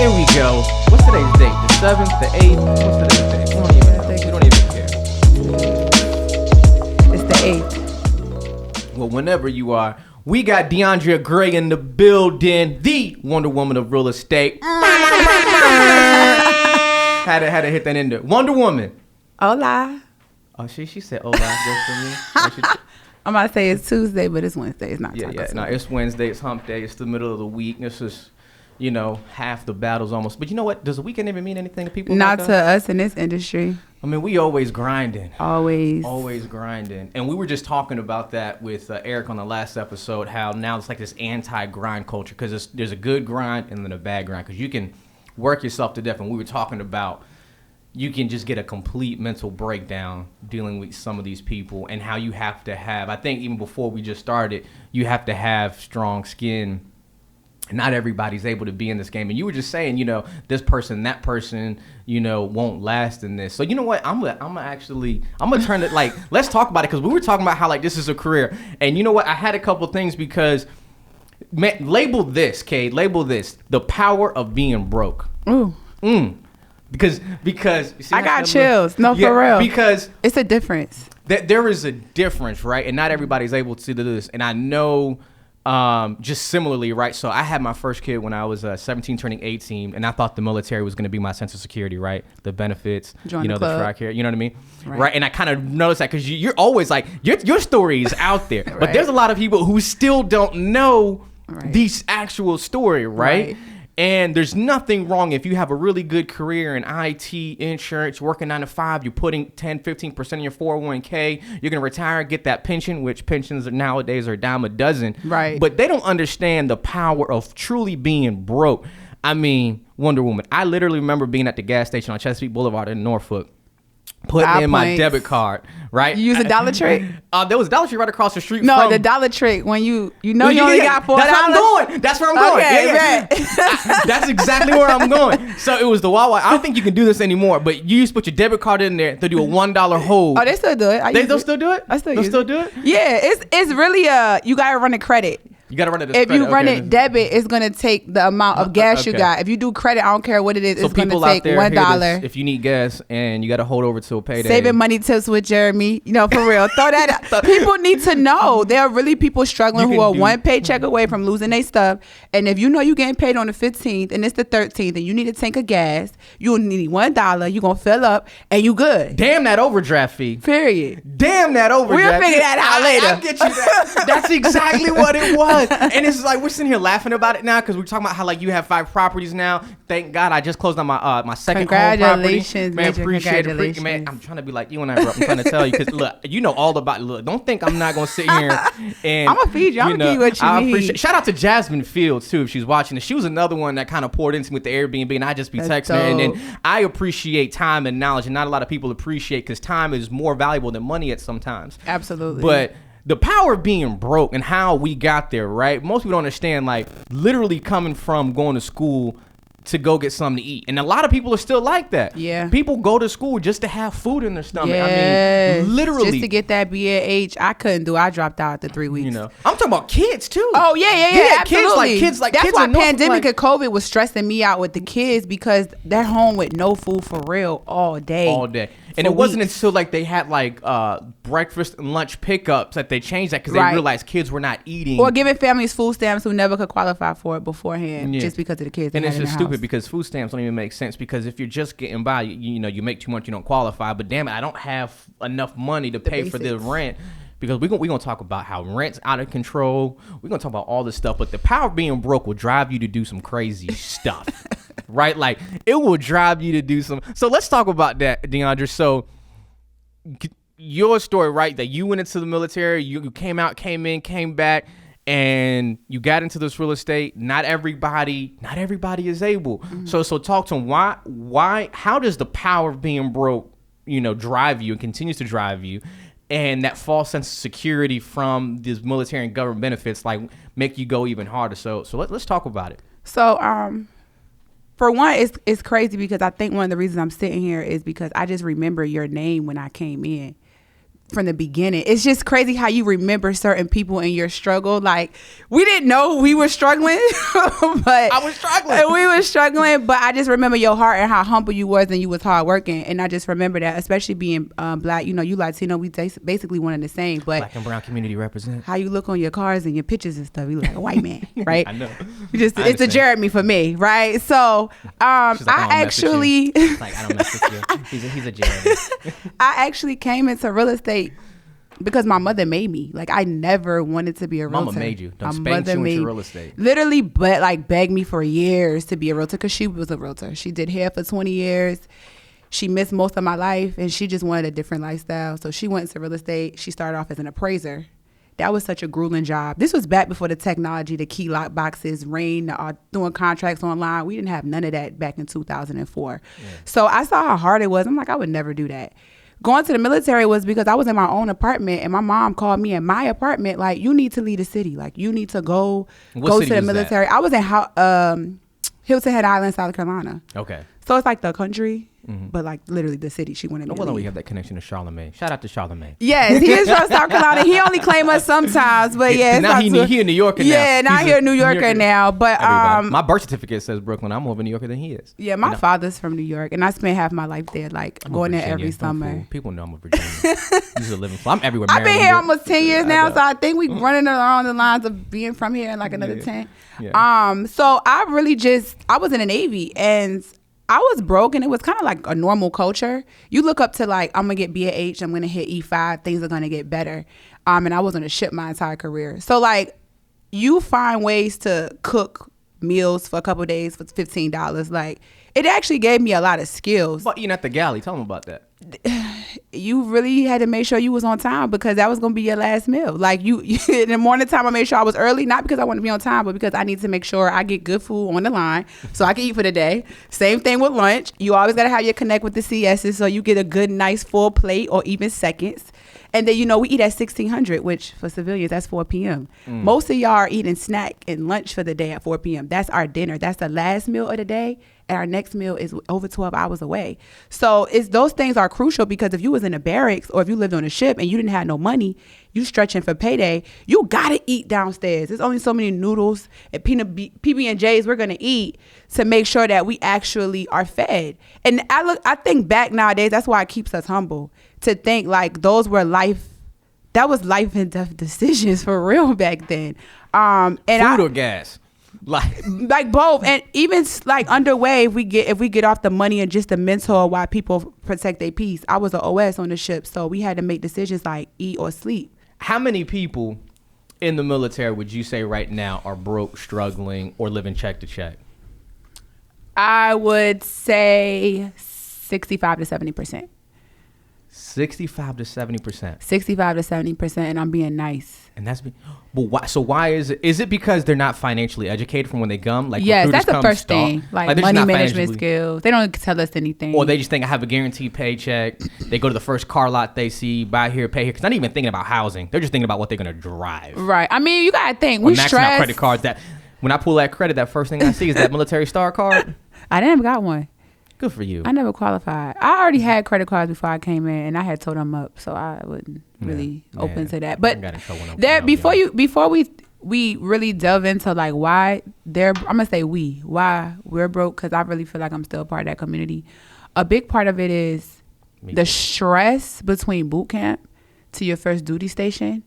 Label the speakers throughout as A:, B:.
A: Here we go. What's today's date? The 7th, the 8th? What's today's date? We don't even know. We don't even care.
B: It's the 8th.
A: Well, whenever you are, we got Diondra Gray in the building, the Wonder Woman of real estate. Had to hit that in there. Wonder Woman.
B: Hola.
A: Oh, she said hola just for me.
B: I'm about to say it's Tuesday, but it's Wednesday. It's not
A: Yeah.
B: Tuesday.
A: No, it's Wednesday. It's hump day. It's the middle of the week. This is, half the battles almost. But you know what? Does the weekend even mean anything to people?
B: Not
A: like
B: to us in this industry.
A: I mean, we always grinding.
B: Always
A: grinding. And we were just talking about that with Eric on the last episode, how now it's like this anti-grind culture because there's a good grind and then a bad grind because you can work yourself to death. And we were talking about you can just get a complete mental breakdown dealing with some of these people and how you have to have, I think even before we just started, you have to have strong skin. Not everybody's able to be in this game. And you were just saying, this person, that person, won't last in this. So you know what? I'm gonna turn it let's talk about it because we were talking about how this is a career. And you know what? I had a couple things because label this, Cade, the power of being broke.
B: Ooh.
A: Because
B: I got chills. No, for real.
A: Because
B: it's a difference.
A: There is a difference, right? And not everybody's able to do this. And I know just similarly, right? So I had my first kid when I was 17 turning 18, and I thought the military was going to be my sense of security, right? The benefits,
B: Join the
A: the tri-care, you know what I mean? Right? And I kind of noticed that because you're always like, your story is out there.
B: Right.
A: But there's a lot of people who still don't know the actual story, right? And there's nothing wrong if you have a really good career in IT, insurance, working 9 to 5, you're putting 10, 15% in your 401k, you're going to retire, get that pension, which pensions nowadays are a dime a dozen.
B: Right.
A: But they don't understand the power of truly being broke. I mean, Wonder Woman, I literally remember being at the gas station on Chesapeake Boulevard in Norfolk, putting in my debit card, right?
B: You use a Dollar Tree?
A: There was a Dollar Tree right across the street.
B: No, the Dollar Tree when you only got $4.
A: That's where I'm going.
B: Okay,
A: yeah. That's exactly where I'm going. So it was the Wawa. I don't think you can do this anymore, but you used to put your debit card in there to do a $1 hold.
B: Oh, they still do it.
A: They still do it?
B: I still use
A: do it?
B: Yeah, it's really you gotta run a credit.
A: You got to run it.
B: If you run it debit, it's going to take the amount of gas you got. If you do credit, I don't care what it is. So it's going to take $1.
A: If you need gas and you got to hold over till payday.
B: Saving money tips with Jeremy. For real. Throw that out. People need to know. There are really people struggling who are one paycheck away from losing their stuff. And if you know you're getting paid on the 15th and it's the 13th and you need a tank of gas, you'll need $1. You're going to fill up and you good.
A: Damn that overdraft fee.
B: Period.
A: Damn that overdraft.
B: We'll figure that out later.
A: I'll get you that. That's exactly what it was. And it's like, we're sitting here laughing about it now because we're talking about how you have 5 properties now. Thank God I just closed on my second home property.
B: Congratulations,
A: man. Appreciate it, man. I'm trying to be like you and I, bro. I'm trying to tell you because look, you know all about it. Look, don't think I'm not gonna sit here and
B: I'm gonna feed you. I'm gonna give you what you need.
A: Shout out to Jasmine Fields too if she's watching this. She was another one that kind of poured into me with the Airbnb, and I just be texting her. And then I appreciate time and knowledge, and not a lot of people appreciate because time is more valuable than money at sometimes.
B: Absolutely,
A: but. The power of being broke and how we got there, right? Most people don't understand, literally coming from going to school to go get something to eat. And a lot of people are still like that. Yeah. People go to school just to have food in their stomach.
B: Yes.
A: I mean, literally.
B: Just to get that BAH. I couldn't do it. I dropped out after 3 weeks.
A: I'm talking about kids, too.
B: Oh, yeah. Absolutely.
A: Kids.
B: That's why pandemic and COVID was stressing me out with the kids because they're home with no food for real all day.
A: And it wasn't until they had breakfast and lunch pickups that they changed that because they realized kids were not eating.
B: Or giving families food stamps who never could qualify for it beforehand just because of the kids.
A: And it's just stupid because food stamps don't even make sense because if you're just getting by, you make too much, you don't qualify. But damn it, I don't have enough money to pay for the rent. Because we're going to talk about how rent's out of control. We're going to talk about all this stuff. But the power of being broke will drive you to do some crazy stuff. Right? It will drive you to do some. So let's talk about that, Diondra. So your story, right? That you went into the military. You came back. And you got into this real estate. Not everybody is able. Mm-hmm. So talk to them. Why? How does the power of being broke, drive you and continues to drive you? And that false sense of security from these military and government benefits make you go even harder. So let's talk about it.
B: So for one, it's crazy because I think one of the reasons I'm sitting here is because I just remember your name when I came in. from the beginning. It's just crazy how you remember certain people in your struggle. Like, we didn't know we were struggling, but
A: I was struggling.
B: We were struggling, but I just remember your heart and how humble you was and you was hardworking. And I just remember that, especially being black, you know, you Latino, we basically one and the same. But
A: black and brown community represent.
B: How you look on your cars and your pictures and stuff, you look like a white man, right?
A: I know.
B: It's a Jeremy for me, right? So I actually
A: like, I don't mess with you. He's a Jeremy.
B: I actually came into real estate because my mother made me. Like, I never wanted to be a realtor.
A: Mama made you. Don't spank you into real estate.
B: Literally, but like begged me for years to be a realtor because she was a realtor. She did hair for 20 years. She missed most of my life and she just wanted a different lifestyle. So she went into real estate. She started off as an appraiser. That was such a grueling job. This was back before the technology, the key lock boxes, rain, doing contracts online. We didn't have none of that back in 2004. Yeah. So I saw how hard it was. I'm like, I would never do that. Going to the military was because I was in my own apartment and my mom called me in my apartment like, you need to leave the city. Like, you need to go to the military. That? I was in Hilton Head Island, South Carolina.
A: Okay.
B: So it's like the country, but like literally the city. She wanted me to leave.
A: We have that connection to Charlemagne. Shout out to Charlemagne.
B: Yes, he is from South Carolina. He only claims us sometimes, but yeah.
A: Now he a New Yorker now.
B: Yeah, now he's a New Yorker now. But
A: my birth certificate says Brooklyn. I'm more of a New Yorker than he is.
B: Yeah, my father's from New York, and I spent half my life there, like going there every summer.
A: People know I'm a Virginian. He's a living. I'm everywhere.
B: I've been here almost 10 years now, so I think we running along the lines of being from here in like another 10. Yeah. So I was in the Navy and I was broke, and it was kind of like a normal culture. You look up to like, I'm going to get BAH, I'm going to hit E5, things are going to get better. And I was on a ship my entire career. So like, you find ways to cook meals for a couple of days for $15. Like, it actually gave me a lot of skills.
A: But eating at the galley, tell them about that.
B: You really had to make sure you was on time because that was going to be your last meal. Like, you in the morning time, I made sure I was early, not because I wanted to be on time, but because I need to make sure I get good food on the line so I can eat for the day. Same thing with lunch. You always got to have your connect with the CSs so you get a good, nice full plate or even seconds. And then, we eat at 1600, which for civilians, that's 4 p.m. Most of y'all are eating snack and lunch for the day at 4 p.m. That's our dinner. That's the last meal of the day. And our next meal is over 12 hours away. So those things are crucial because if you was in a barracks or if you lived on a ship and you didn't have no money, you stretching for payday, you got to eat downstairs. There's only so many noodles and PB&Js we're going to eat to make sure that we actually are fed. And I think back nowadays, that's why it keeps us humble. To think like that was life and death decisions for real back then.
A: Food or gas?
B: Like both. And even like underway, if we get off the money and just the mental why people protect their peace. I was an OS on the ship, so we had to make decisions like eat or sleep.
A: How many people in the military would you say right now are broke, struggling, or living check to check?
B: I would say 65 to 70%.
A: 65 to 70%.
B: 65 to 70%, and I'm being nice.
A: And that's but why? So why is it? Is it because they're not financially educated from when they come? Like,
B: yes, that's the first thing. Like money management skills. They don't tell us anything.
A: Or they just think I have a guaranteed paycheck. They go to the first car lot they see, buy here, pay here. Because they're not even thinking about housing. They're just thinking about what they're gonna drive.
B: Right. I mean, you gotta think. We
A: maxing out credit cards. That when I pull that credit, that first thing I see is that military star card.
B: I never got one.
A: Good for you.
B: I never qualified. I already had credit cards before I came in, and I had told them up, so I wasn't really open to that. But before we really delve into like why I'm gonna say why we're broke, because I really feel like I'm still a part of that community. A big part of it is the stress between boot camp to your first duty station,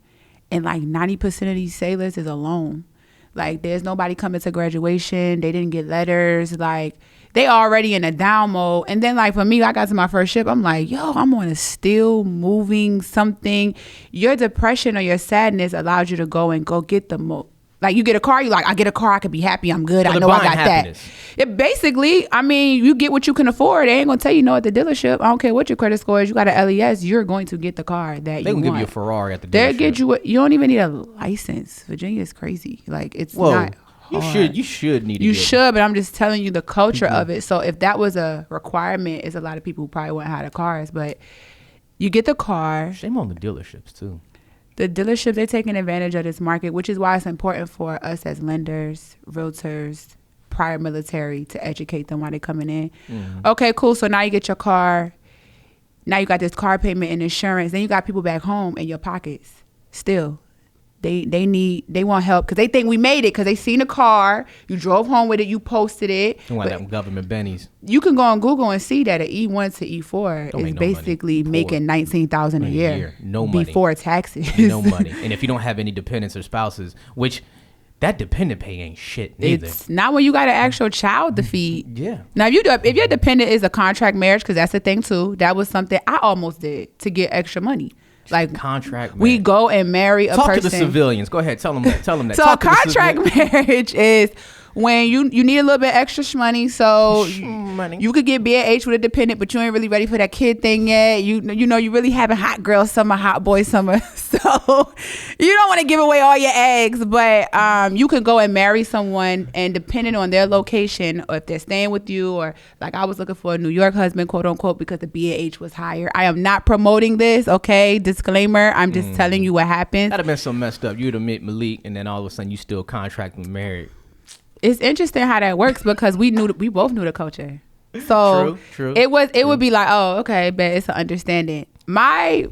B: and like 90% of these sailors is alone. Like, there's nobody coming to graduation. They didn't get letters. Like, they already in a down mode. And then, like, for me, I got to my first ship. I'm like, I'm on a still moving something. Your depression or your sadness allows you to go get the like, you get a car, you like, I get a car, I could be happy, I'm good, I know I got happiness. That. It basically, I mean, you get what you can afford. They ain't gonna tell you no at the dealership. I don't care what your credit score is. You got an LES, you're going to get the car that you want. They gonna
A: give you a Ferrari at the dealership.
B: They'll get you don't even need a license. Virginia is crazy. Like, it's not hard.
A: You should need it.
B: You should, but I'm just telling you the culture of it. So if that was a requirement, it's a lot of people who probably wouldn't have the cars, but you get the car.
A: Shame on the dealerships too.
B: The dealerships, they're taking advantage of this market, which is why it's important for us as lenders, realtors, prior military to educate them while they're coming in. Mm-hmm. Okay, cool. So now you get your car. Now you got this car payment and insurance. Then you got people back home in your pockets still. They want help because they think we made it because they seen a car, you drove home with it, you posted it.
A: You want them government bennies.
B: You can go on Google and see that an E1 to E4 is basically making $19,000 a year.
A: No money.
B: Before taxes.
A: No money. And if you don't have any dependents or spouses, which that dependent pay ain't shit neither.
B: It's not when you got an actual child to feed.
A: Yeah.
B: Now, if your dependent is a contract marriage, because that's a thing too, that was something I almost did to get extra money. Like
A: contract marriage.
B: We go and marry a person.
A: Talk to the civilians. Go ahead. Tell them that.
B: So a contract marriage is when you need a little bit extra money, so you could get BAH with a dependent, but you ain't really ready for that kid thing yet. You know you really having hot girl summer, hot boy summer, so you don't want to give away all your eggs. But you can go and marry someone, and depending on their location, or if they're staying with you, or like I was looking for a New York husband, quote unquote, because the BAH was higher. I am not promoting this, okay? Disclaimer. I'm just telling you what happened.
A: That'd have been so messed up. You'd have met Malik, and then all of a sudden you still contracting married.
B: It's interesting how that works because we both knew the culture. So
A: true.
B: It would be like, oh, okay, but it's an understanding. My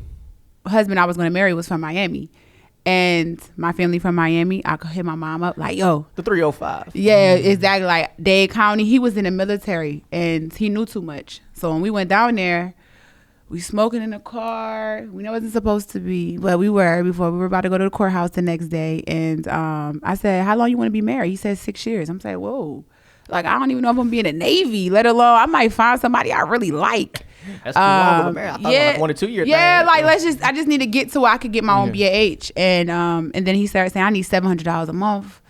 B: husband I was going to marry was from Miami, and my family from Miami. I could hit my mom up like, yo,
A: the 305.
B: Yeah, exactly. Like Dade County, he was in the military and he knew too much. So when we went down there, we smoking in the car. We wasn't supposed to be, but we were before. We were about to go to the courthouse the next day. And I said, how long you want to be married? He said 6 years. I'm saying, whoa. Like, I don't even know if I'm being in the Navy, let alone I might find somebody I really like.
A: That's too long to marry. I thought like 1 or 2 years.
B: Yeah, like I just need to get to where I could get my own BAH. And then he started saying, I need $700 a month.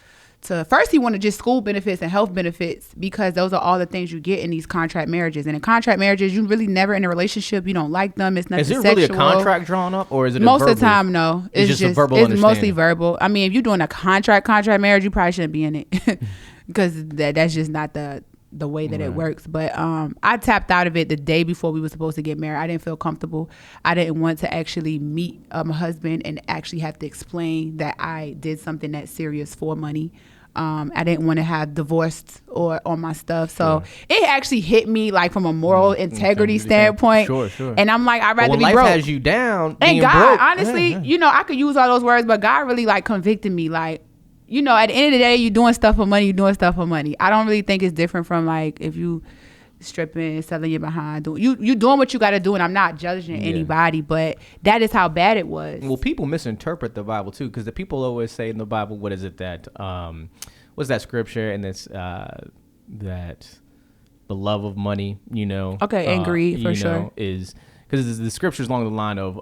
B: First, he wanted just school benefits and health benefits because those are all the things you get in these contract marriages. And in contract marriages, you really never in a relationship. You don't like them. It's nothing sexual.
A: Is it really a contract drawn up, or is it
B: most of the time? No,
A: it's just a verbal understanding.
B: It's mostly verbal. I mean, if you're doing a contract marriage, you probably shouldn't be in it because that's just not the way that it works. But I tapped out of it the day before we were supposed to get married. I didn't feel comfortable. I didn't want to actually meet my husband and actually have to explain that I did something that's serious for money. I didn't want to have divorced or on my stuff. So it actually hit me like from a moral integrity standpoint.
A: Sure.
B: And I'm like, I'd rather be broke.
A: Life has you down.
B: And God,
A: broke.
B: honestly, I could use all those words, but God really like convicted me. Like, at the end of the day, you're doing stuff for money. I don't really think it's different from like if you stripping, selling your behind. You doing what you got to do, and I'm not judging anybody, but that is how bad it was.
A: Well, people misinterpret the Bible too, because the people always say in the Bible, what is it that what's that scripture? And it's that the love of money,
B: okay, and greed for sure
A: is because the scriptures along the line of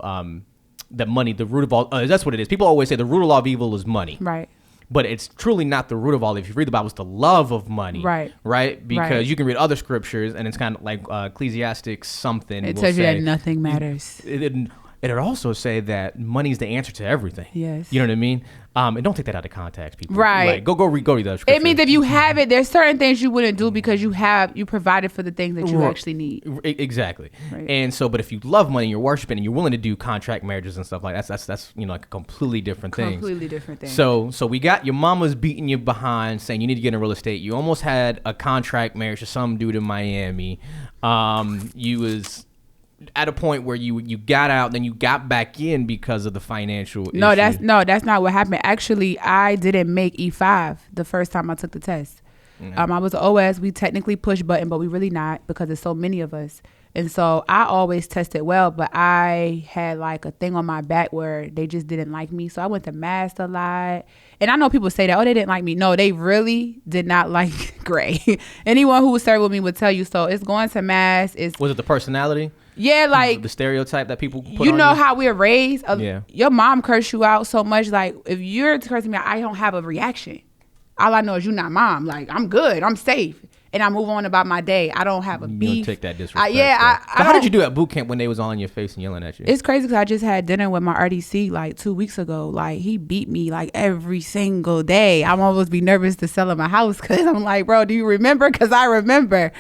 A: that money, the root of all. That's what it is. People always say the root of all evil is money,
B: right? But
A: it's truly not the root of all. If you read the Bible, it's the love of money. Right? Because you can read other scriptures, and it's kind of like Ecclesiastes something.
B: It tells you that nothing matters.
A: It'd also say that money's the answer to everything.
B: Yes.
A: You know what I mean? And don't take that out of context, people.
B: Right.
A: Like, go read those scriptures.
B: It means if you have it, there's certain things you wouldn't do because you provided for the things that you actually need.
A: Exactly.
B: Right.
A: And so, but if you love money, you're worshiping, and you're willing to do contract marriages and stuff like that, that's like a completely different thing.
B: Completely different thing.
A: So we got your mama's beating you behind, saying you need to get in real estate. You almost had a contract marriage to some dude in Miami. You was at a point where you got out, then you got back in because of the financial issue.
B: That's not what happened. Actually, I didn't make E5 the first time I took the test. I was an OS. We technically push button, but we really not because there's so many of us. And so I always tested well, but I had like a thing on my back where they just didn't like me. So I went to Mass a lot. And I know people say that, they didn't like me. No, they really did not like Gray. Anyone who served with me would tell you so. It's going to Mass. Was
A: it the personality?
B: Yeah, like
A: the stereotype that people put on you?
B: How we're raised. Your mom cursed you out so much. Like if you're cursing me out, I don't have a reaction. All I know is you're not mom. Like I'm good. I'm safe. And I move on about my day. I don't have a beef.
A: You don't take that disrespect.
B: So
A: how did you do at boot camp when they was all in your face and yelling at you?
B: It's crazy because I just had dinner with my RDC like 2 weeks ago. Like he beat me like every single day. I'm almost be nervous to sell him a house because I'm like, bro, do you remember? Because I remember.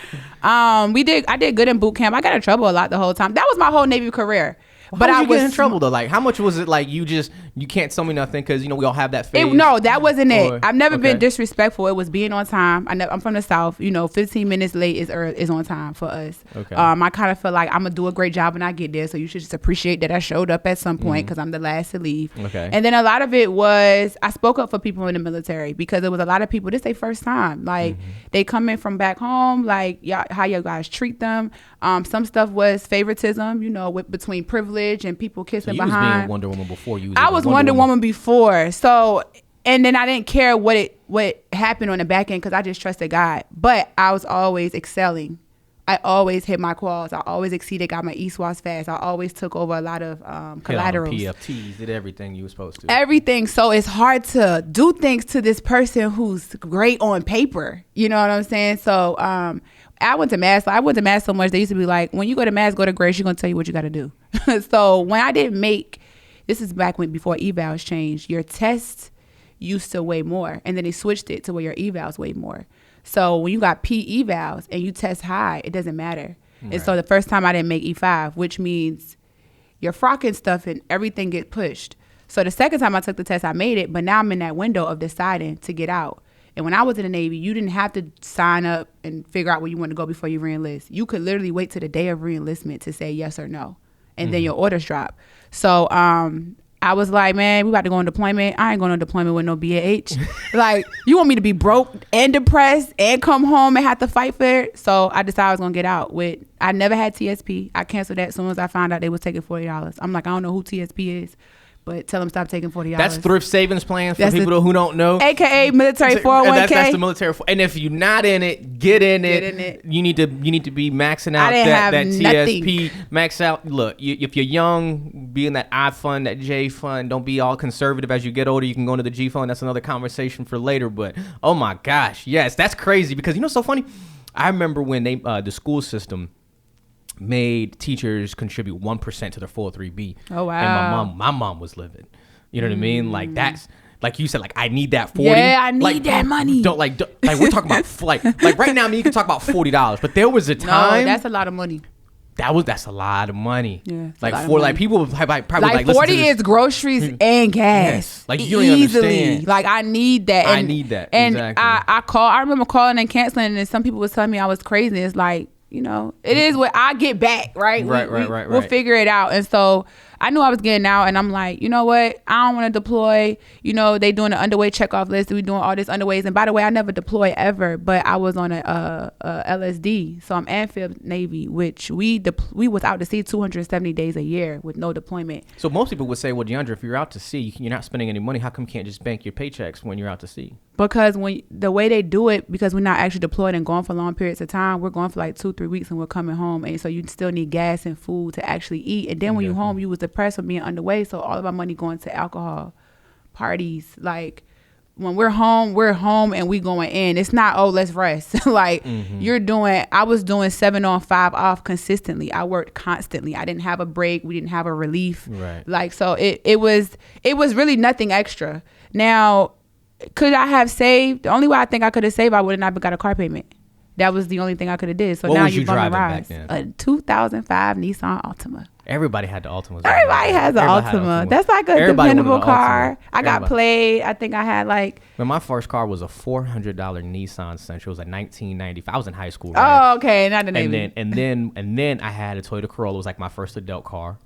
B: I did good in boot camp. I got in trouble a lot the whole time. That was my whole Navy career.
A: But I was in trouble though. Like, how much was it? Like, you just You can't tell me nothing because, we all have that phase.
B: No, that wasn't it. I've never been disrespectful. It was being on time. I'm from the South. 15 minutes late is on time for us.
A: Okay.
B: I kind of feel like I'm going to do a great job when I get there. So you should just appreciate that I showed up at some point because I'm the last to leave.
A: Okay.
B: And then a lot of it was I spoke up for people in the military because it was a lot of people, this their first time. Like they come in from back home, like how you guys treat them. Some stuff was favoritism, between privilege and people kissing behind.
A: You was being Wonder Woman before you was
B: I was Wonder Woman before. So, and then I didn't care what happened on the back end because I just trusted God. But I was always excelling. I always hit my quals. I always exceeded, got my ESWAS fast. I always took over a lot of collaterals.
A: PFTs, did everything you were supposed to.
B: Everything. So it's hard to do things to this person who's great on paper. You know what I'm saying? So I went to mass. I went to mass so much. They used to be like, when you go to mass, go to Grace. She's going to tell you what you got to do. So when I didn't make, this is back before evals changed, your test used to weigh more. And then they switched it to where your evals weigh more. So when you got P evals and you test high, it doesn't matter. Right. And so the first time I didn't make E5, which means your frock and stuff and everything get pushed. So the second time I took the test, I made it. But now I'm in that window of deciding to get out. And when I was in the Navy, you didn't have to sign up and figure out where you want to go before you reenlist. You could literally wait to the day of reenlistment to say yes or no. And then your orders drop. So I was like, man, we about to go on deployment. I ain't going on deployment with no BAH. Like, you want me to be broke and depressed and come home and have to fight for it? So I decided I was going to get out. I never had TSP. I canceled that as soon as I found out they was taking $40. I'm like, I don't know who TSP is. But tell them stop taking $40.
A: That's thrift savings plan for people who don't know.
B: AKA military 401k.
A: That's the military. And if you're not in it, get in it. You need to be maxing out that TSP. Max out. Look, if you're young, be in that I fund, that J fund. Don't be all conservative. As you get older, you can go into the G fund. That's another conversation for later. But oh my gosh, yes, that's crazy because what's so funny? I remember when the school system made teachers contribute 1% to their 403B.
B: Oh wow!
A: And my mom was living. You know what I mean? Like that's like you said. Like I need that 40.
B: Yeah, I need that money.
A: Don't like we're talking about like right now. I mean, you can talk about $40, but there was a time.
B: No, that's a lot of money.
A: That's a lot of money.
B: Yeah,
A: like for like people have probably like
B: 40 is groceries and gas.
A: Yes. Like you don't even understand.
B: Like I need that.
A: I need that.
B: And
A: exactly.
B: I remember calling and canceling, and some people was telling me I was crazy. It's like, it is what I get back, right?
A: Right.
B: We'll figure it out. And so I knew I was getting out, and I'm like, you know what? I don't want to deploy. They doing the underway checkoff list. We doing all this underways. And by the way, I never deploy ever, but I was on a LSD. So I'm amphib Navy, which we was out to sea 270 days a year with no deployment.
A: So most people would say, well, Diondra, if you're out to sea, you're not spending any money. How come you can't just bank your paychecks when you're out to sea?
B: Because the way they do it, because we're not actually deployed and going for long periods of time, we're going for like 2-3 weeks and we're coming home. And so you still need gas and food to actually eat. And then when you're home, you was depressed from being underway. So all of our money going to alcohol, parties. Like when we're home and we going in. It's not, oh, let's rest. Like I was doing 7 on 5 off consistently. I worked constantly. I didn't have a break. We didn't have a relief.
A: Right.
B: Like, so it was really nothing extra. Now, could I have saved? The only way I think I could have saved, I would have not got a car payment. That was the only thing I could have did. So
A: what
B: now
A: was you
B: bum
A: driving
B: rise.
A: back then?
B: A 2005 Nissan Altima.
A: Everybody had the Altimas.
B: Everybody has an Altima. That's like a dependable car. I got played. I think I had like.
A: When my first car was a $400 Nissan Sentra. It was like 1995. I was in high school. Right?
B: Oh, okay, not the Navy.
A: And then I had a Toyota Corolla. It was like my first adult car.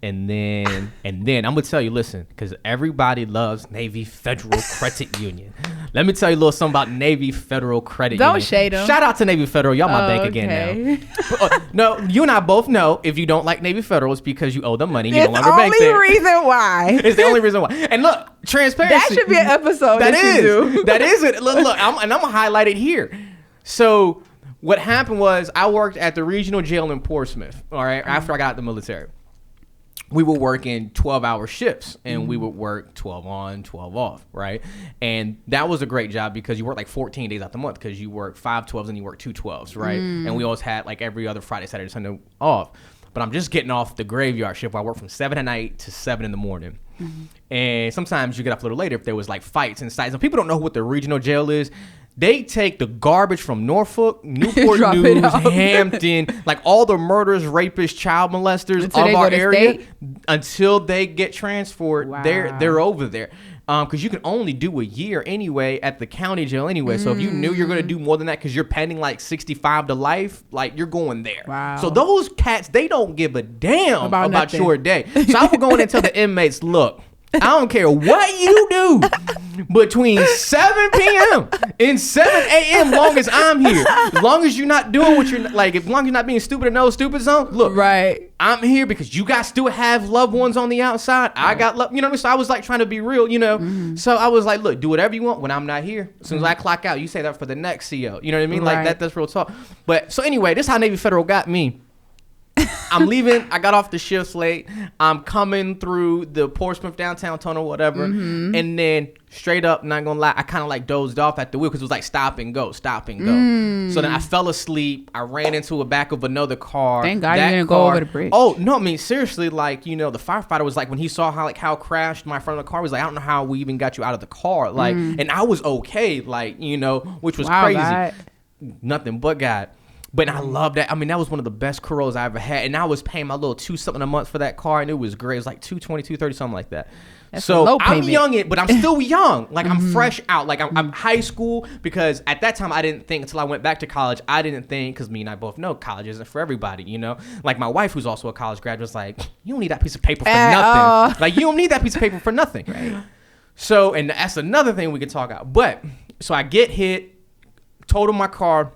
A: And then I'm gonna tell you, listen, because everybody loves Navy Federal Credit Union. Let me tell you a little something about Navy Federal Credit Union.
B: Don't shade them.
A: Shout out to Navy Federal. Y'all my bank again now. No, you and I both know if you don't like Navy Federal, it's because you owe them money. You no longer bank there.
B: It's the only reason why.
A: It's the only reason why. And look, transparency.
B: That should be an episode. That
A: is it. Look, I'm gonna highlight it here. So what happened was I worked at the regional jail in Portsmouth. All right, after I got out of the military. We were working 12-hour shifts, and we would work 12 on, 12 off, right? And that was a great job because you work like 14 days out the month because you work 5 12s and you work 2 12s, right? And we always had like every other Friday, Saturday, Sunday off. But I'm just getting off the graveyard shift where I work from 7 at night to 7 in the morning. And sometimes you get off a little later if there was like fights and sites. And people don't know what the regional jail is. They take the garbage from Norfolk, Newport News, Hampton, like all the murderers, rapists, child molesters of our area until they get transferred. Wow. They're over there. Because you can only do a year anyway at the county jail anyway. So if you knew you're going to do more than that because you're pending like 65 to life, like you're going there.
B: Wow.
A: So those cats, they don't give a damn about your day. So I would go in and tell the inmates, look, I don't care what you do between 7 p.m. and 7 a.m. long as I'm here. As long as you're not doing what you're like, as long as you're not being stupid in no stupid zone, look,
B: right.
A: I'm here because you guys still have loved ones on the outside. I got love, you know what I mean? So I was like trying to be real, you know? Mm-hmm. So I was like, look, do whatever you want when I'm not here. As soon as I clock out, you say that for the next CO. You know what I mean? Right. Like that's real talk. But so anyway, this is how Navy Federal got me. I'm leaving. I got off the shifts late. I'm coming through the Portsmouth downtown tunnel, whatever. And then straight up, not gonna lie, I kind of like dozed off at the wheel because it was like stop and go. So then I fell asleep. I ran into the back of another car.
B: Thank God you didn't go over the bridge.
A: Oh no, I mean seriously, like the firefighter was like when he saw how it crashed my front of the car, he was like, I don't know how we even got you out of the car, like, and I was okay, like which was crazy. God. Nothing but God. But I love that. I mean, that was one of the best Corollas I ever had. And I was paying my little $2-something a month for that car, and it was great. It was like $220, $230, something like that.
B: That's
A: so I'm young, but I'm still young. Like I'm fresh out. Like I'm high school, because at that time I didn't think, until I went back to college, I didn't think, because me and I both know college isn't for everybody, Like my wife, who's also a college graduate, was like, you don't need that piece of paper for nothing. Like you don't need that piece of paper for nothing.
B: Right.
A: So, and that's another thing we could talk about. But, so I get hit, totaled my car.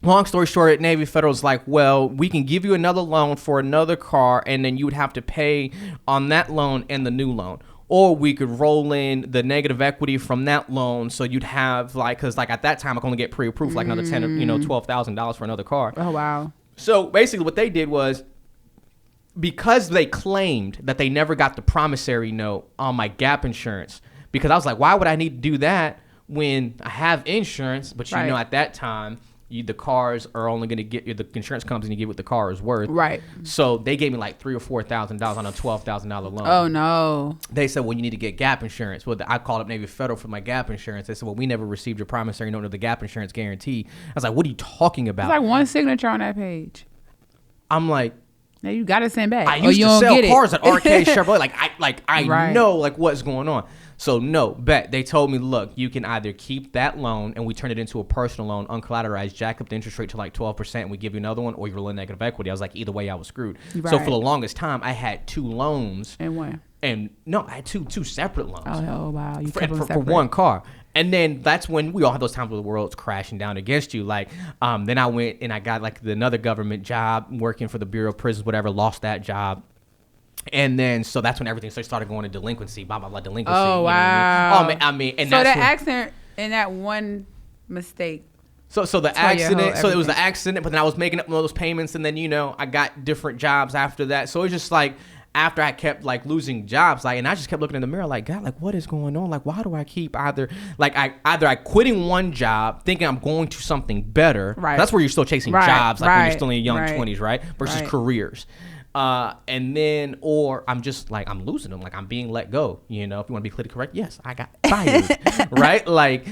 A: Long story short, Navy Federal's like, well, we can give you another loan for another car, and then you would have to pay on that loan and the new loan. Or we could roll in the negative equity from that loan, so you'd have because at that time I could only get pre-approved like another $12,000 for another car.
B: Oh wow!
A: So basically, what they did was, because they claimed that they never got the promissory note on my gap insurance, because I was like, why would I need to do that when I have insurance? But at that time, the cars are only going to get you, the insurance company get what the car is worth. Right. So they gave me like $3,000 or $4,000 on a $12,000 loan.
B: Oh no.
A: They said, well, you need to get gap insurance. Well, I called up Navy Federal for my gap insurance. They said, well, we never received your promissory note of the gap insurance guarantee. I was like, what are you talking about?
B: It's like one signature on that page.
A: I'm like,
B: now you got to send back.
A: I used to sell cars at Arcade Chevrolet. I know what's going on. So no, they told me, look, you can either keep that loan and we turn it into a personal loan, uncollateralized, jack up the interest rate to like 12% and we give you another one, or you roll in negative equity. I was like, either way, I was screwed. Right. So for the longest time, I had two loans.
B: And when?
A: And no, I had two separate loans.
B: Oh wow, you kept them
A: for one car. And then that's when we all have those times where the world's crashing down against you. Like, then I went and I got like another government job working for the Bureau of Prisons, whatever, lost that job. And then, so that's when everything started going to delinquency, blah, blah, blah, delinquency.
B: Oh, wow.
A: I mean, and
B: so
A: that's
B: that accident and that one mistake.
A: So the accident, so it was the accident, but then I was making up all those payments, and then, I got different jobs after that. So it's just like, after I kept like losing jobs, like, and I just kept looking in the mirror like, God, like, what is going on? Like, why do I keep either I quitting one job thinking I'm going to something better. Right. That's where you're still chasing jobs, like when you're still in your young 20s, right? Versus careers. And then, or I'm just like, I'm losing them. Like, I'm being let go. If you want to be politically correct, yes, I got fired, right? Like,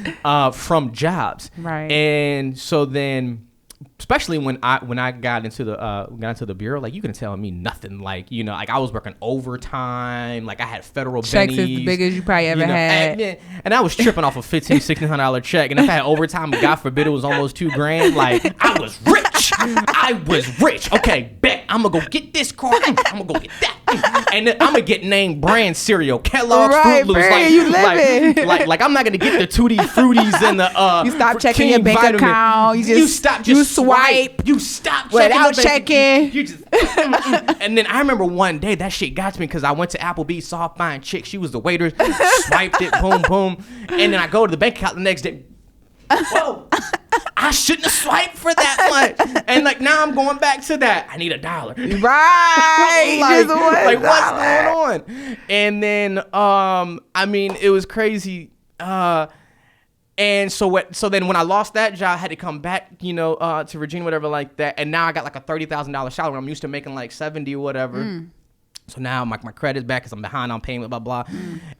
A: from jobs. Right. And so then, especially when I got into the bureau, like, you couldn't tell me nothing. Like, like I was working overtime. Like, I had federal
B: checks
A: bennies.
B: As the biggest you probably ever had.
A: And I was tripping off a $1,500-$1,600 check. And if I had overtime, God forbid, it was almost $2,000. Like, I was rich. I was rich. Okay, bet I'm gonna go get this car. I'm gonna go get that, and then I'm gonna get name brand cereal, Kellogg's, Fruit Loops. Like I'm not gonna get the Tutti Fruities and the
B: You stop checking your bank account.
A: You swipe. You stop
B: without checking.
A: You just and then I remember one day that shit got to me because I went to Applebee's, saw a fine chick. She was the waiter. Swiped it, boom, boom, and then I go to the bank account the next day. Whoa. I shouldn't have swiped for that much. And like now I'm going back to that. I need $1.
B: Right.
A: like what's going on? And then I mean it was crazy. And so then when I lost that job, I had to come back, to Virginia, whatever like that. And now I got like a $30,000 salary. I'm used to making like 70 or whatever. So now my credit's back because I'm behind on payment, blah, blah.